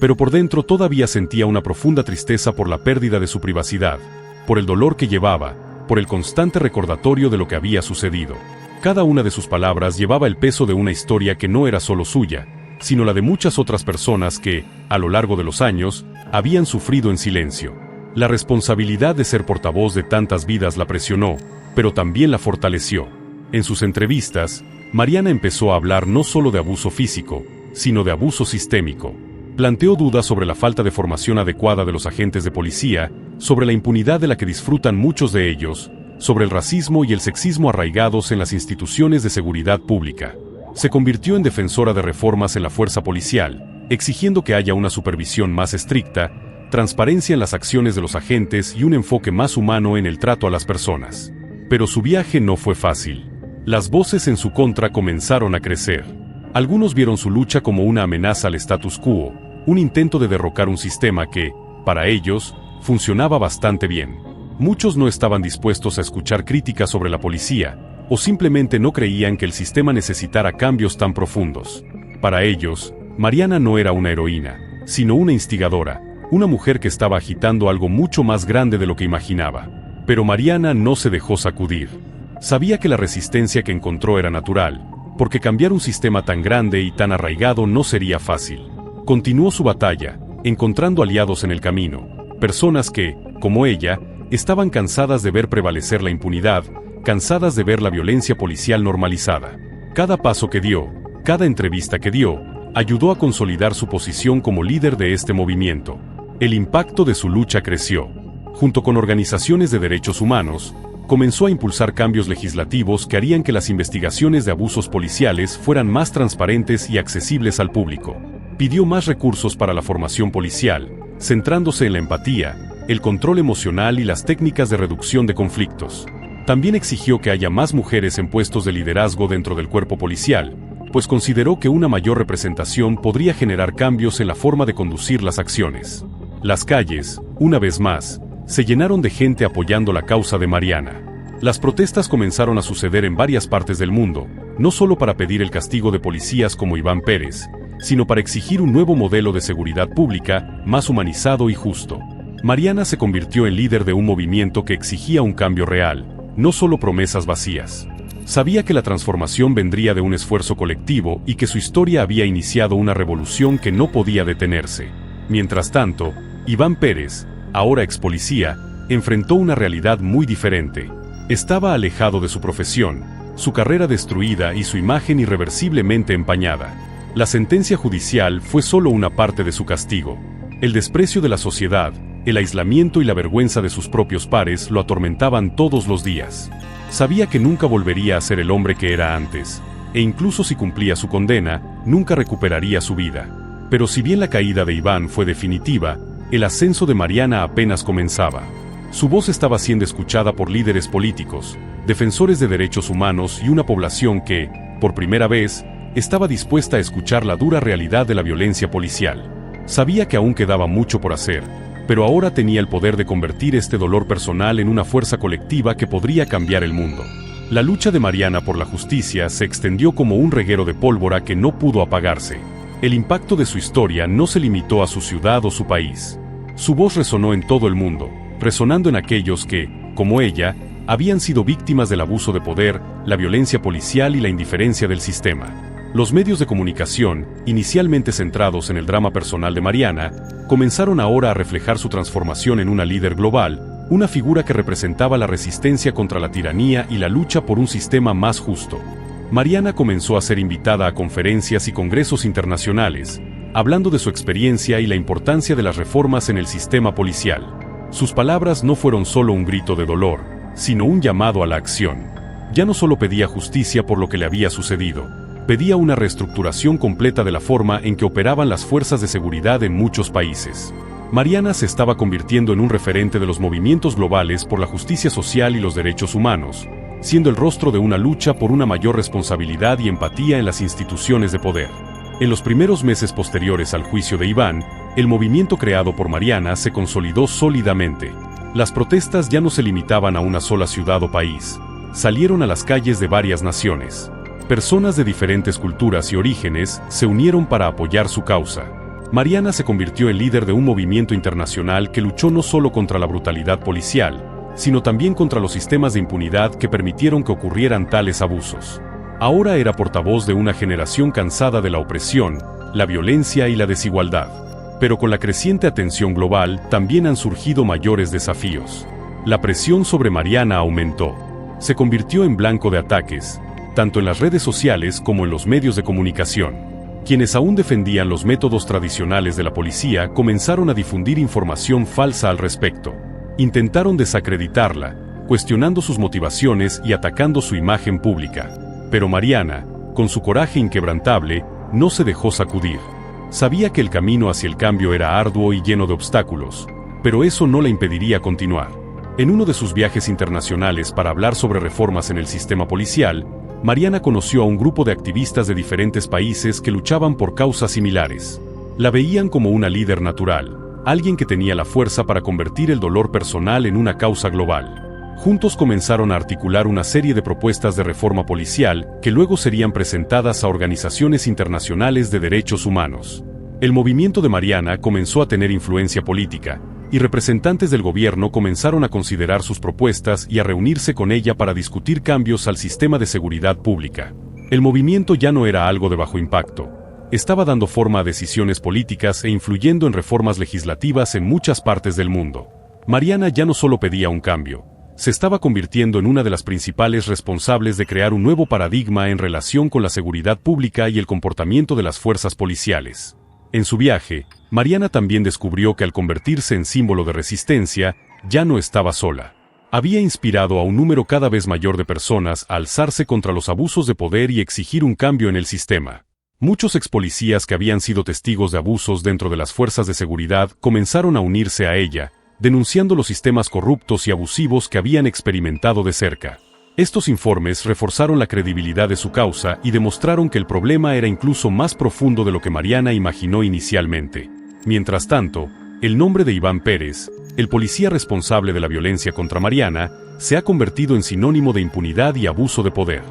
[SPEAKER 1] Pero por dentro todavía sentía una profunda tristeza por la pérdida de su privacidad, por el dolor que llevaba, por el constante recordatorio de lo que había sucedido. Cada una de sus palabras llevaba el peso de una historia que no era solo suya, sino la de muchas otras personas que, a lo largo de los años, habían sufrido en silencio. La responsabilidad de ser portavoz de tantas vidas la presionó, pero también la fortaleció. En sus entrevistas, Mariana empezó a hablar no solo de abuso físico, sino de abuso sistémico. Planteó dudas sobre la falta de formación adecuada de los agentes de policía, sobre la impunidad de la que disfrutan muchos de ellos, sobre el racismo y el sexismo arraigados en las instituciones de seguridad pública. Se convirtió en defensora de reformas en la fuerza policial, exigiendo que haya una supervisión más estricta, transparencia en las acciones de los agentes y un enfoque más humano en el trato a las personas. Pero su viaje no fue fácil. Las voces en su contra comenzaron a crecer. Algunos vieron su lucha como una amenaza al status quo, un intento de derrocar un sistema que, para ellos, funcionaba bastante bien. Muchos no estaban dispuestos a escuchar críticas sobre la policía, o simplemente no creían que el sistema necesitara cambios tan profundos. Para ellos, Mariana no era una heroína, sino una instigadora, una mujer que estaba agitando algo mucho más grande de lo que imaginaba. Pero Mariana no se dejó sacudir. Sabía que la resistencia que encontró era natural, porque cambiar un sistema tan grande y tan arraigado no sería fácil. Continuó su batalla, encontrando aliados en el camino, personas que, como ella, estaban cansadas de ver prevalecer la impunidad, cansadas de ver la violencia policial normalizada. Cada paso que dio, cada entrevista que dio, ayudó a consolidar su posición como líder de este movimiento. El impacto de su lucha creció. Junto con organizaciones de derechos humanos, comenzó a impulsar cambios legislativos que harían que las investigaciones de abusos policiales fueran más transparentes y accesibles al público. Pidió más recursos para la formación policial, centrándose en la empatía, el control emocional y las técnicas de reducción de conflictos. También exigió que haya más mujeres en puestos de liderazgo dentro del cuerpo policial, pues consideró que una mayor representación podría generar cambios en la forma de conducir las acciones. Las calles, una vez más, se llenaron de gente apoyando la causa de Mariana. Las protestas comenzaron a suceder en varias partes del mundo, no solo para pedir el castigo de policías como Iván Pérez, sino para exigir un nuevo modelo de seguridad pública, más humanizado y justo. Mariana se convirtió en líder de un movimiento que exigía un cambio real, no solo promesas vacías. Sabía que la transformación vendría de un esfuerzo colectivo y que su historia había iniciado una revolución que no podía detenerse. Mientras tanto, Iván Pérez, ahora ex policía, enfrentó una realidad muy diferente. Estaba alejado de su profesión, su carrera destruida y su imagen irreversiblemente empañada. La sentencia judicial fue solo una parte de su castigo. El desprecio de la sociedad, el aislamiento y la vergüenza de sus propios pares lo atormentaban todos los días. Sabía que nunca volvería a ser el hombre que era antes, e incluso si cumplía su condena, nunca recuperaría su vida. Pero si bien la caída de Iván fue definitiva, el ascenso de Mariana apenas comenzaba. Su voz estaba siendo escuchada por líderes políticos, defensores de derechos humanos y una población que, por primera vez, estaba dispuesta a escuchar la dura realidad de la violencia policial. Sabía que aún quedaba mucho por hacer, pero ahora tenía el poder de convertir este dolor personal en una fuerza colectiva que podría cambiar el mundo. La lucha de Mariana por la justicia se extendió como un reguero de pólvora que no pudo apagarse. El impacto de su historia no se limitó a su ciudad o su país. Su voz resonó en todo el mundo, resonando en aquellos que, como ella, habían sido víctimas del abuso de poder, la violencia policial y la indiferencia del sistema. Los medios de comunicación, inicialmente centrados en el drama personal de Mariana, comenzaron ahora a reflejar su transformación en una líder global, una figura que representaba la resistencia contra la tiranía y la lucha por un sistema más justo. Mariana comenzó a ser invitada a conferencias y congresos internacionales, hablando de su experiencia y la importancia de las reformas en el sistema policial. Sus palabras no fueron solo un grito de dolor, sino un llamado a la acción. Ya no solo pedía justicia por lo que le había sucedido, pedía una reestructuración completa de la forma en que operaban las fuerzas de seguridad en muchos países. Mariana se estaba convirtiendo en un referente de los movimientos globales por la justicia social y los derechos humanos, siendo el rostro de una lucha por una mayor responsabilidad y empatía en las instituciones de poder. En los primeros meses posteriores al juicio de Iván, el movimiento creado por Mariana se consolidó sólidamente. Las protestas ya no se limitaban a una sola ciudad o país. Salieron a las calles de varias naciones. Personas de diferentes culturas y orígenes se unieron para apoyar su causa. Mariana se convirtió en líder de un movimiento internacional que luchó no solo contra la brutalidad policial, sino también contra los sistemas de impunidad que permitieron que ocurrieran tales abusos. Ahora era portavoz de una generación cansada de la opresión, la violencia y la desigualdad. Pero con la creciente atención global también han surgido mayores desafíos. La presión sobre Mariana aumentó. Se convirtió en blanco de ataques. tanto en las redes sociales como en los medios de comunicación. Quienes aún defendían los métodos tradicionales de la policía comenzaron a difundir información falsa al respecto. Intentaron desacreditarla, cuestionando sus motivaciones y atacando su imagen pública. Pero Mariana, con su coraje inquebrantable, no se dejó sacudir. Sabía que el camino hacia el cambio era arduo y lleno de obstáculos, pero eso no la impediría continuar. En uno de sus viajes internacionales para hablar sobre reformas en el sistema policial, Mariana conoció a un grupo de activistas de diferentes países que luchaban por causas similares. La veían como una líder natural, alguien que tenía la fuerza para convertir el dolor personal en una causa global. Juntos comenzaron a articular una serie de propuestas de reforma policial que luego serían presentadas a organizaciones internacionales de derechos humanos. El movimiento de Mariana comenzó a tener influencia política, y representantes del gobierno comenzaron a considerar sus propuestas y a reunirse con ella para discutir cambios al sistema de seguridad pública. El movimiento ya no era algo de bajo impacto. Estaba dando forma a decisiones políticas e influyendo en reformas legislativas en muchas partes del mundo. Mariana ya no solo pedía un cambio, se estaba convirtiendo en una de las principales responsables de crear un nuevo paradigma en relación con la seguridad pública y el comportamiento de las fuerzas policiales. En su viaje, Mariana también descubrió que al convertirse en símbolo de resistencia, ya no estaba sola. Había inspirado a un número cada vez mayor de personas a alzarse contra los abusos de poder y exigir un cambio en el sistema. Muchos expolicías que habían sido testigos de abusos dentro de las fuerzas de seguridad comenzaron a unirse a ella, denunciando los sistemas corruptos y abusivos que habían experimentado de cerca. Estos informes reforzaron la credibilidad de su causa y demostraron que el problema era incluso más profundo de lo que Mariana imaginó inicialmente. Mientras tanto, el nombre de Iván Pérez, el policía responsable de la violencia contra Mariana, se ha convertido en sinónimo de impunidad y abuso de poder.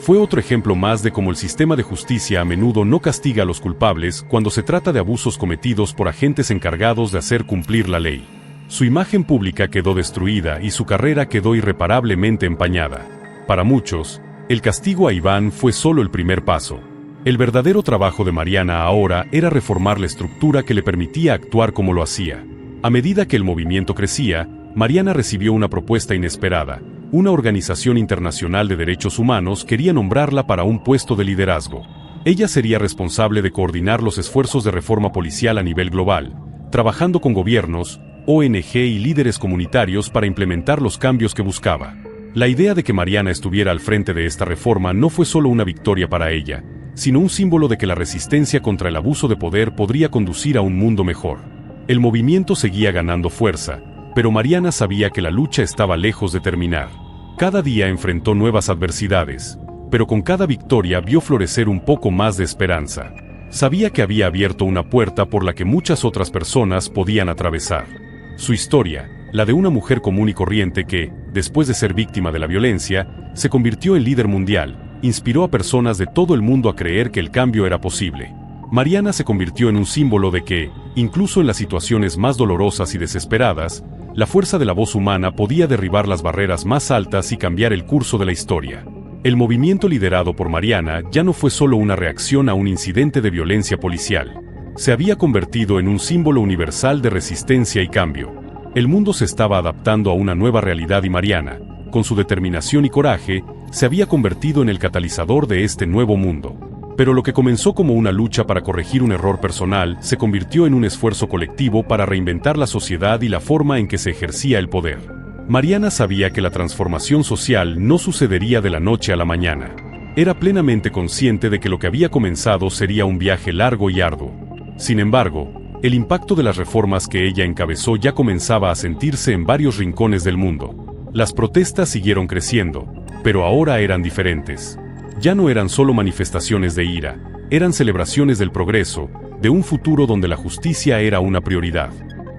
[SPEAKER 1] Fue otro ejemplo más de cómo el sistema de justicia a menudo no castiga a los culpables cuando se trata de abusos cometidos por agentes encargados de hacer cumplir la ley. Su imagen pública quedó destruida y su carrera quedó irreparablemente empañada. Para muchos, el castigo a Iván fue solo el primer paso. El verdadero trabajo de Mariana ahora era reformar la estructura que le permitía actuar como lo hacía. A medida que el movimiento crecía, Mariana recibió una propuesta inesperada. Una organización internacional de derechos humanos quería nombrarla para un puesto de liderazgo. Ella sería responsable de coordinar los esfuerzos de reforma policial a nivel global, trabajando con gobiernos, ONG y líderes comunitarios para implementar los cambios que buscaba. La idea de que Mariana estuviera al frente de esta reforma no fue solo una victoria para ella, sino un símbolo de que la resistencia contra el abuso de poder podría conducir a un mundo mejor. El movimiento seguía ganando fuerza, pero Mariana sabía que la lucha estaba lejos de terminar. Cada día enfrentó nuevas adversidades, pero con cada victoria vio florecer un poco más de esperanza. Sabía que había abierto una puerta por la que muchas otras personas podían atravesar. Su historia, la de una mujer común y corriente que, después de ser víctima de la violencia, se convirtió en líder mundial, inspiró a personas de todo el mundo a creer que el cambio era posible. Mariana se convirtió en un símbolo de que, incluso en las situaciones más dolorosas y desesperadas, la fuerza de la voz humana podía derribar las barreras más altas y cambiar el curso de la historia. El movimiento liderado por Mariana ya no fue solo una reacción a un incidente de violencia policial. Se había convertido en un símbolo universal de resistencia y cambio. El mundo se estaba adaptando a una nueva realidad y Mariana, con su determinación y coraje, se había convertido en el catalizador de este nuevo mundo. Pero lo que comenzó como una lucha para corregir un error personal se convirtió en un esfuerzo colectivo para reinventar la sociedad y la forma en que se ejercía el poder. Mariana sabía que la transformación social no sucedería de la noche a la mañana. Era plenamente consciente de que lo que había comenzado sería un viaje largo y arduo. Sin embargo, el impacto de las reformas que ella encabezó ya comenzaba a sentirse en varios rincones del mundo. Las protestas siguieron creciendo, pero ahora eran diferentes. Ya no eran solo manifestaciones de ira, eran celebraciones del progreso, de un futuro donde la justicia era una prioridad.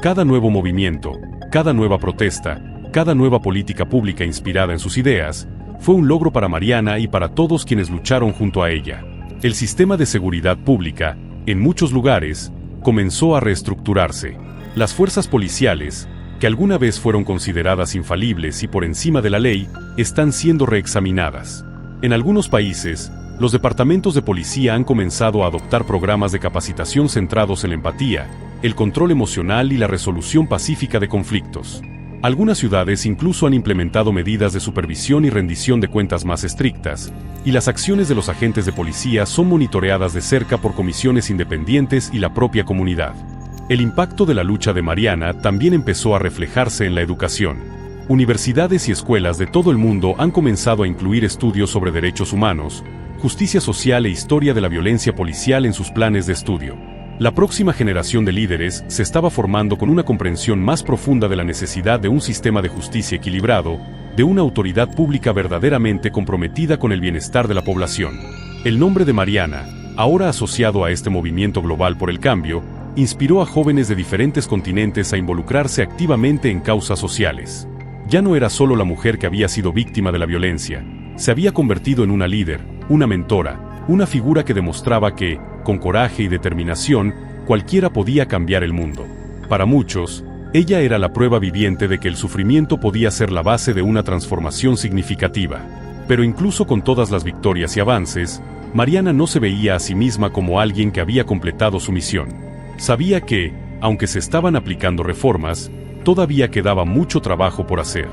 [SPEAKER 1] Cada nuevo movimiento, cada nueva protesta, cada nueva política pública inspirada en sus ideas, fue un logro para Mariana y para todos quienes lucharon junto a ella. El sistema de seguridad pública, en muchos lugares, comenzó a reestructurarse. Las fuerzas policiales, que alguna vez fueron consideradas infalibles y por encima de la ley, están siendo reexaminadas. En algunos países, los departamentos de policía han comenzado a adoptar programas de capacitación centrados en la empatía, el control emocional y la resolución pacífica de conflictos. Algunas ciudades incluso han implementado medidas de supervisión y rendición de cuentas más estrictas, y las acciones de los agentes de policía son monitoreadas de cerca por comisiones independientes y la propia comunidad. El impacto de la lucha de Mariana también empezó a reflejarse en la educación. Universidades y escuelas de todo el mundo han comenzado a incluir estudios sobre derechos humanos, justicia social e historia de la violencia policial en sus planes de estudio. La próxima generación de líderes se estaba formando con una comprensión más profunda de la necesidad de un sistema de justicia equilibrado, de una autoridad pública verdaderamente comprometida con el bienestar de la población. El nombre de Mariana, ahora asociado a este movimiento global por el cambio, inspiró a jóvenes de diferentes continentes a involucrarse activamente en causas sociales. Ya no era solo la mujer que había sido víctima de la violencia, se había convertido en una líder, una mentora, una figura que demostraba que, con coraje y determinación, cualquiera podía cambiar el mundo. Para muchos, ella era la prueba viviente de que el sufrimiento podía ser la base de una transformación significativa. Pero incluso con todas las victorias y avances, Mariana no se veía a sí misma como alguien que había completado su misión. Sabía que, aunque se estaban aplicando reformas, todavía quedaba mucho trabajo por hacer.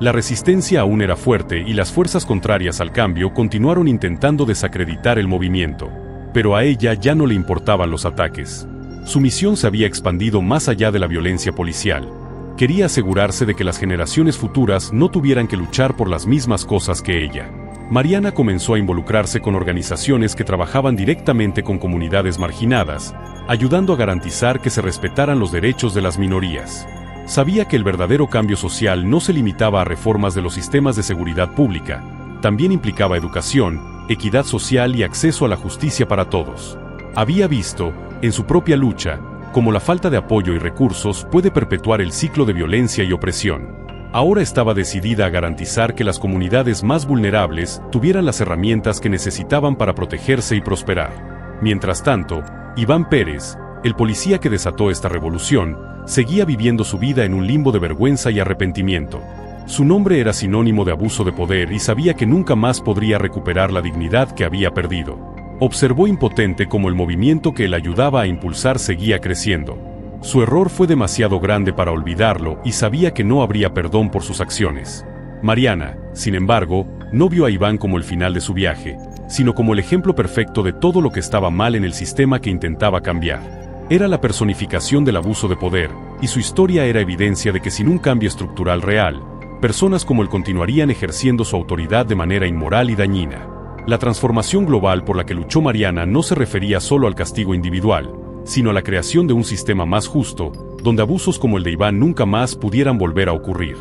[SPEAKER 1] La resistencia aún era fuerte y las fuerzas contrarias al cambio continuaron intentando desacreditar el movimiento. Pero a ella ya no le importaban los ataques. Su misión se había expandido más allá de la violencia policial. Quería asegurarse de que las generaciones futuras no tuvieran que luchar por las mismas cosas que ella. Mariana comenzó a involucrarse con organizaciones que trabajaban directamente con comunidades marginadas, ayudando a garantizar que se respetaran los derechos de las minorías. Sabía que el verdadero cambio social no se limitaba a reformas de los sistemas de seguridad pública, también implicaba educación, equidad social y acceso a la justicia para todos. Había visto, en su propia lucha, cómo la falta de apoyo y recursos puede perpetuar el ciclo de violencia y opresión. Ahora estaba decidida a garantizar que las comunidades más vulnerables tuvieran las herramientas que necesitaban para protegerse y prosperar. Mientras tanto, Iván Pérez, el policía que desató esta revolución, seguía viviendo su vida en un limbo de vergüenza y arrepentimiento. Su nombre era sinónimo de abuso de poder y sabía que nunca más podría recuperar la dignidad que había perdido. Observó impotente cómo el movimiento que él ayudaba a impulsar seguía creciendo. Su error fue demasiado grande para olvidarlo y sabía que no habría perdón por sus acciones. Mariana, sin embargo, no vio a Iván como el final de su viaje, sino como el ejemplo perfecto de todo lo que estaba mal en el sistema que intentaba cambiar. Era la personificación del abuso de poder, y su historia era evidencia de que sin un cambio estructural real, personas como él continuarían ejerciendo su autoridad de manera inmoral y dañina. La transformación global por la que luchó Mariana no se refería solo al castigo individual, sino a la creación de un sistema más justo, donde abusos como el de Iván nunca más pudieran volver a ocurrir.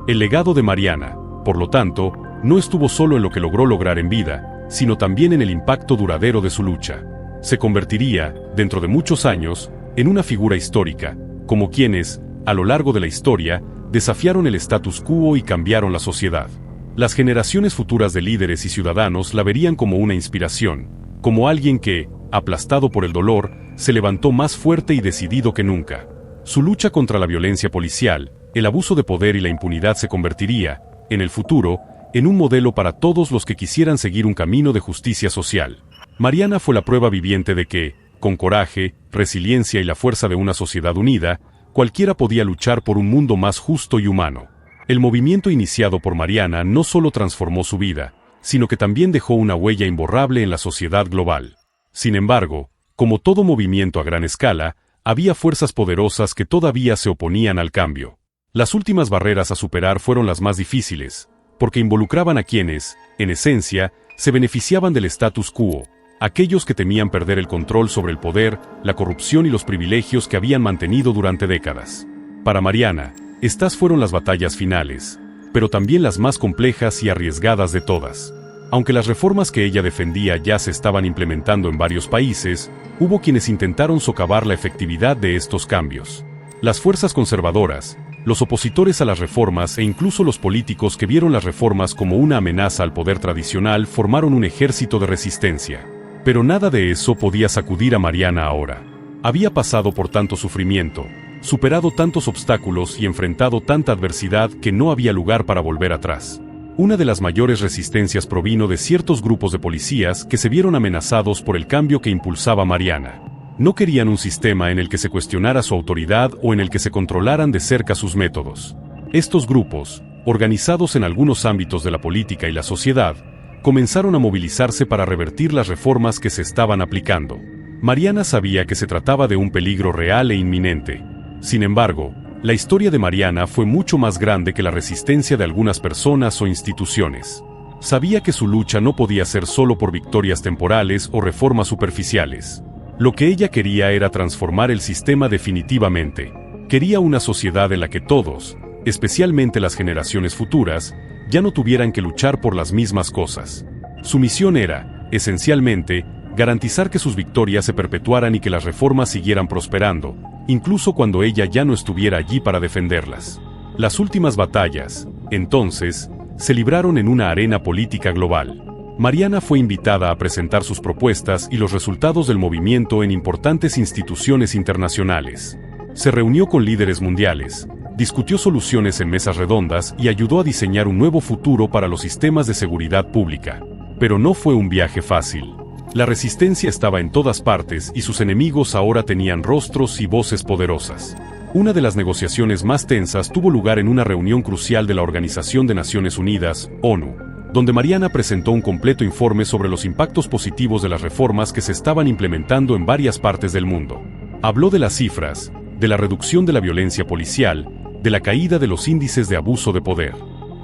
[SPEAKER 1] El legado de Mariana, por lo tanto, no estuvo solo en lo que logró lograr en vida, sino también en el impacto duradero de su lucha. Se convertiría, dentro de muchos años, en una figura histórica, como quienes, a lo largo de la historia, desafiaron el status quo y cambiaron la sociedad. Las generaciones futuras de líderes y ciudadanos la verían como una inspiración, como alguien que, aplastado por el dolor, se levantó más fuerte y decidido que nunca. Su lucha contra la violencia policial, el abuso de poder y la impunidad se convertiría, en el futuro, en un modelo para todos los que quisieran seguir un camino de justicia social. Mariana fue la prueba viviente de que, con coraje, resiliencia y la fuerza de una sociedad unida, cualquiera podía luchar por un mundo más justo y humano. El movimiento iniciado por Mariana no solo transformó su vida, sino que también dejó una huella imborrable en la sociedad global. Sin embargo, como todo movimiento a gran escala, había fuerzas poderosas que todavía se oponían al cambio. Las últimas barreras a superar fueron las más difíciles, porque involucraban a quienes, en esencia, se beneficiaban del status quo, aquellos que temían perder el control sobre el poder, la corrupción y los privilegios que habían mantenido durante décadas. Para Mariana, estas fueron las batallas finales, pero también las más complejas y arriesgadas de todas. Aunque las reformas que ella defendía ya se estaban implementando en varios países, hubo quienes intentaron socavar la efectividad de estos cambios. Las fuerzas conservadoras, los opositores a las reformas e incluso los políticos que vieron las reformas como una amenaza al poder tradicional formaron un ejército de resistencia. Pero nada de eso podía sacudir a Mariana ahora. Había pasado por tanto sufrimiento, superado tantos obstáculos y enfrentado tanta adversidad que no había lugar para volver atrás. Una de las mayores resistencias provino de ciertos grupos de policías que se vieron amenazados por el cambio que impulsaba Mariana. No querían un sistema en el que se cuestionara su autoridad o en el que se controlaran de cerca sus métodos. Estos grupos, organizados en algunos ámbitos de la política y la sociedad, comenzaron a movilizarse para revertir las reformas que se estaban aplicando. Mariana sabía que se trataba de un peligro real e inminente. Sin embargo, la historia de Mariana fue mucho más grande que la resistencia de algunas personas o instituciones. Sabía que su lucha no podía ser solo por victorias temporales o reformas superficiales. Lo que ella quería era transformar el sistema definitivamente. Quería una sociedad en la que todos, especialmente las generaciones futuras, ya no tuvieran que luchar por las mismas cosas. Su misión era, esencialmente, garantizar que sus victorias se perpetuaran y que las reformas siguieran prosperando, incluso cuando ella ya no estuviera allí para defenderlas. Las últimas batallas, entonces, se libraron en una arena política global. Mariana fue invitada a presentar sus propuestas y los resultados del movimiento en importantes instituciones internacionales. Se reunió con líderes mundiales, discutió soluciones en mesas redondas y ayudó a diseñar un nuevo futuro para los sistemas de seguridad pública. Pero no fue un viaje fácil. La resistencia estaba en todas partes y sus enemigos ahora tenían rostros y voces poderosas. Una de las negociaciones más tensas tuvo lugar en una reunión crucial de la Organización de Naciones Unidas, ONU, donde Mariana presentó un completo informe sobre los impactos positivos de las reformas que se estaban implementando en varias partes del mundo. Habló de las cifras, de la reducción de la violencia policial, de la caída de los índices de abuso de poder.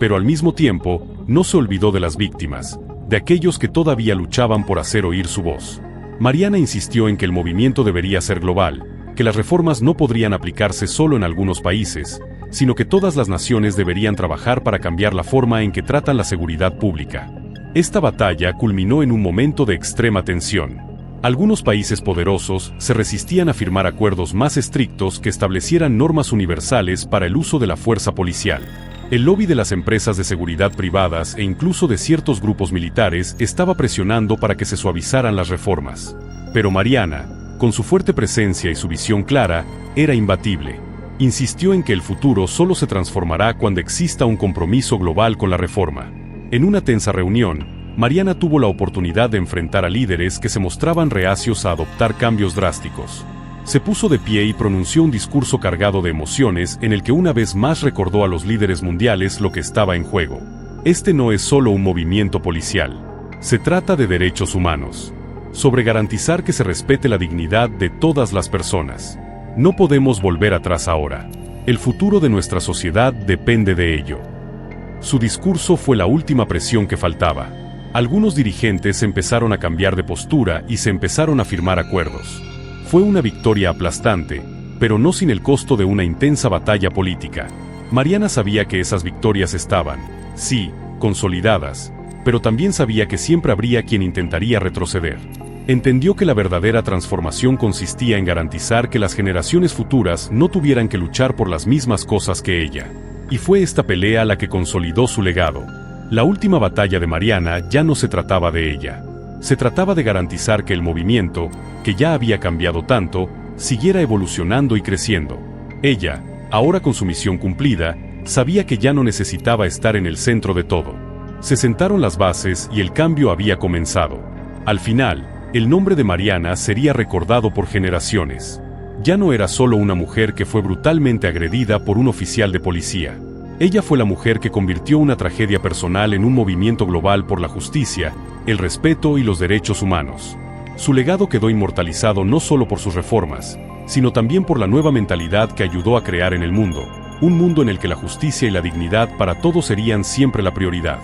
[SPEAKER 1] Pero al mismo tiempo, no se olvidó de las víctimas, de aquellos que todavía luchaban por hacer oír su voz. Mariana insistió en que el movimiento debería ser global, que las reformas no podrían aplicarse solo en algunos países, sino que todas las naciones deberían trabajar para cambiar la forma en que tratan la seguridad pública. Esta batalla culminó en un momento de extrema tensión. Algunos países poderosos se resistían a firmar acuerdos más estrictos que establecieran normas universales para el uso de la fuerza policial. El lobby de las empresas de seguridad privadas e incluso de ciertos grupos militares estaba presionando para que se suavizaran las reformas. Pero Mariana, con su fuerte presencia y su visión clara, era imbatible. Insistió en que el futuro solo se transformará cuando exista un compromiso global con la reforma. En una tensa reunión, Mariana tuvo la oportunidad de enfrentar a líderes que se mostraban reacios a adoptar cambios drásticos. Se puso de pie y pronunció un discurso cargado de emociones en el que una vez más recordó a los líderes mundiales lo que estaba en juego. Este no es solo un movimiento policial. Se trata de derechos humanos. Sobre garantizar que se respete la dignidad de todas las personas. No podemos volver atrás ahora. El futuro de nuestra sociedad depende de ello. Su discurso fue la última presión que faltaba. Algunos dirigentes empezaron a cambiar de postura y se empezaron a firmar acuerdos. Fue una victoria aplastante, pero no sin el costo de una intensa batalla política. Mariana sabía que esas victorias estaban, sí, consolidadas, pero también sabía que siempre habría quien intentaría retroceder. Entendió que la verdadera transformación consistía en garantizar que las generaciones futuras no tuvieran que luchar por las mismas cosas que ella. Y fue esta pelea la que consolidó su legado. La última batalla de Mariana ya no se trataba de ella. Se trataba de garantizar que el movimiento, que ya había cambiado tanto, siguiera evolucionando y creciendo. Ella, ahora con su misión cumplida, sabía que ya no necesitaba estar en el centro de todo. Se sentaron las bases y el cambio había comenzado. Al final, el nombre de Mariana sería recordado por generaciones. Ya no era solo una mujer que fue brutalmente agredida por un oficial de policía. Ella fue la mujer que convirtió una tragedia personal en un movimiento global por la justicia, el respeto y los derechos humanos. Su legado quedó inmortalizado no solo por sus reformas, sino también por la nueva mentalidad que ayudó a crear en el mundo, un mundo en el que la justicia y la dignidad para todos serían siempre la prioridad.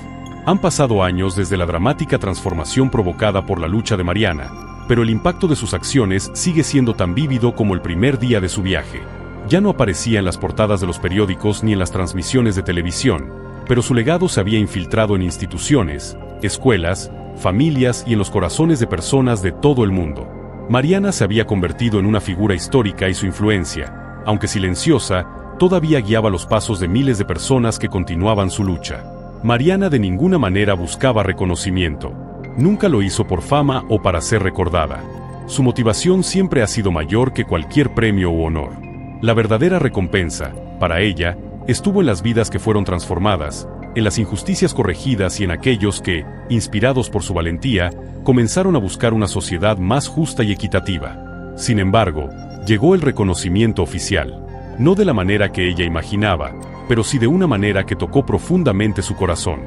[SPEAKER 1] Han pasado años desde la dramática transformación provocada por la lucha de Mariana, pero el impacto de sus acciones sigue siendo tan vívido como el primer día de su viaje. Ya no aparecía en las portadas de los periódicos ni en las transmisiones de televisión, pero su legado se había infiltrado en instituciones, escuelas, familias y en los corazones de personas de todo el mundo. Mariana se había convertido en una figura histórica y su influencia, aunque silenciosa, todavía guiaba los pasos de miles de personas que continuaban su lucha. Mariana de ninguna manera buscaba reconocimiento. Nunca lo hizo por fama o para ser recordada. Su motivación siempre ha sido mayor que cualquier premio u honor. La verdadera recompensa, para ella, estuvo en las vidas que fueron transformadas, en las injusticias corregidas y en aquellos que, inspirados por su valentía, comenzaron a buscar una sociedad más justa y equitativa. Sin embargo, llegó el reconocimiento oficial. No de la manera que ella imaginaba, pero sí de una manera que tocó profundamente su corazón.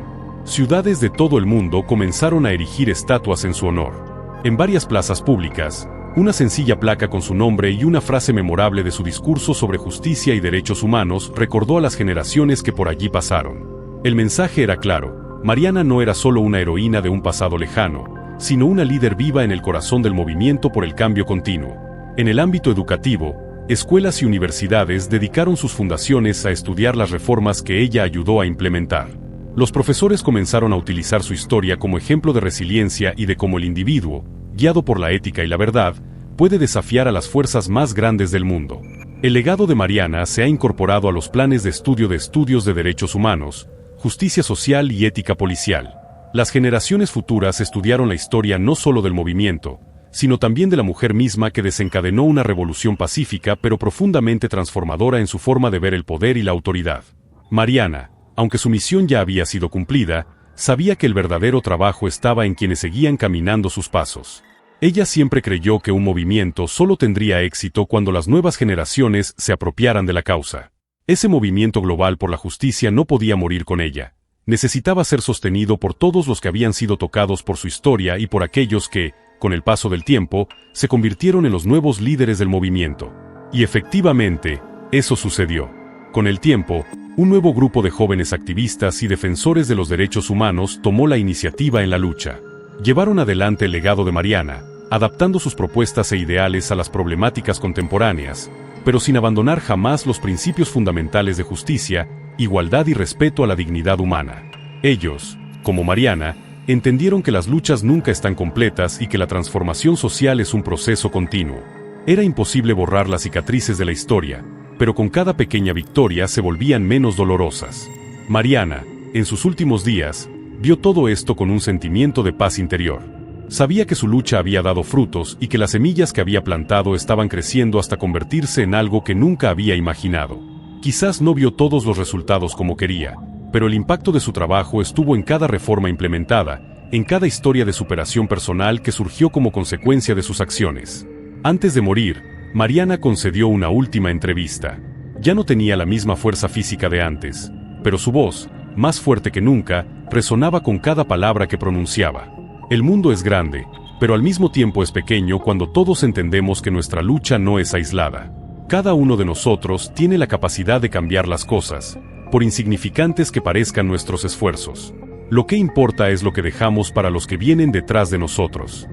[SPEAKER 1] Ciudades de todo el mundo comenzaron a erigir estatuas en su honor. En varias plazas públicas, una sencilla placa con su nombre y una frase memorable de su discurso sobre justicia y derechos humanos recordó a las generaciones que por allí pasaron. El mensaje era claro: Mariana no era solo una heroína de un pasado lejano, sino una líder viva en el corazón del movimiento por el cambio continuo. En el ámbito educativo, escuelas y universidades dedicaron sus fundaciones a estudiar las reformas que ella ayudó a implementar. Los profesores comenzaron a utilizar su historia como ejemplo de resiliencia y de cómo el individuo, guiado por la ética y la verdad, puede desafiar a las fuerzas más grandes del mundo. El legado de Mariana se ha incorporado a los planes de estudios de derechos humanos, justicia social y ética policial. Las generaciones futuras estudiaron la historia no solo del movimiento, sino también de la mujer misma que desencadenó una revolución pacífica pero profundamente transformadora en su forma de ver el poder y la autoridad. Mariana, aunque su misión ya había sido cumplida, sabía que el verdadero trabajo estaba en quienes seguían caminando sus pasos. Ella siempre creyó que un movimiento solo tendría éxito cuando las nuevas generaciones se apropiaran de la causa. Ese movimiento global por la justicia no podía morir con ella. Necesitaba ser sostenido por todos los que habían sido tocados por su historia y por aquellos que, con el paso del tiempo, se convirtieron en los nuevos líderes del movimiento. Y efectivamente, eso sucedió. Con el tiempo, un nuevo grupo de jóvenes activistas y defensores de los derechos humanos tomó la iniciativa en la lucha. Llevaron adelante el legado de Mariana, adaptando sus propuestas e ideales a las problemáticas contemporáneas, pero sin abandonar jamás los principios fundamentales de justicia, igualdad y respeto a la dignidad humana. Ellos, como Mariana, entendieron que las luchas nunca están completas y que la transformación social es un proceso continuo. Era imposible borrar las cicatrices de la historia, pero con cada pequeña victoria se volvían menos dolorosas. Mariana, en sus últimos días, vio todo esto con un sentimiento de paz interior. Sabía que su lucha había dado frutos y que las semillas que había plantado estaban creciendo hasta convertirse en algo que nunca había imaginado. Quizás no vio todos los resultados como quería, pero el impacto de su trabajo estuvo en cada reforma implementada, en cada historia de superación personal que surgió como consecuencia de sus acciones. Antes de morir, Mariana concedió una última entrevista. Ya no tenía la misma fuerza física de antes, pero su voz, más fuerte que nunca, resonaba con cada palabra que pronunciaba. El mundo es grande, pero al mismo tiempo es pequeño cuando todos entendemos que nuestra lucha no es aislada. Cada uno de nosotros tiene la capacidad de cambiar las cosas, por insignificantes que parezcan nuestros esfuerzos. Lo que importa es lo que dejamos para los que vienen detrás de nosotros.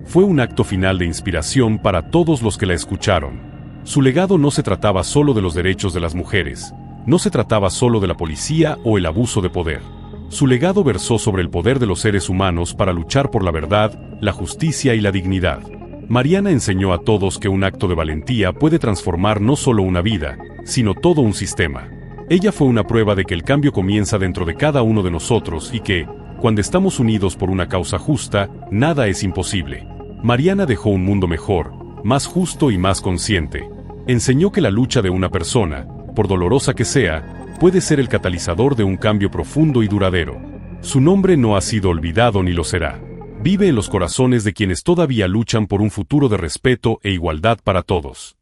[SPEAKER 1] Fue un acto final de inspiración para todos los que la escucharon. Su legado no se trataba solo de los derechos de las mujeres, no se trataba solo de la policía o el abuso de poder. Su legado versó sobre el poder de los seres humanos para luchar por la verdad, la justicia y la dignidad. Mariana enseñó a todos que un acto de valentía puede transformar no solo una vida, sino todo un sistema. Ella fue una prueba de que el cambio comienza dentro de cada uno de nosotros y que, cuando estamos unidos por una causa justa, nada es imposible. Mariana dejó un mundo mejor, más justo y más consciente. Enseñó que la lucha de una persona, por dolorosa que sea, puede ser el catalizador de un cambio profundo y duradero. Su nombre no ha sido olvidado ni lo será. Vive en los corazones de quienes todavía luchan por un futuro de respeto e igualdad para todos.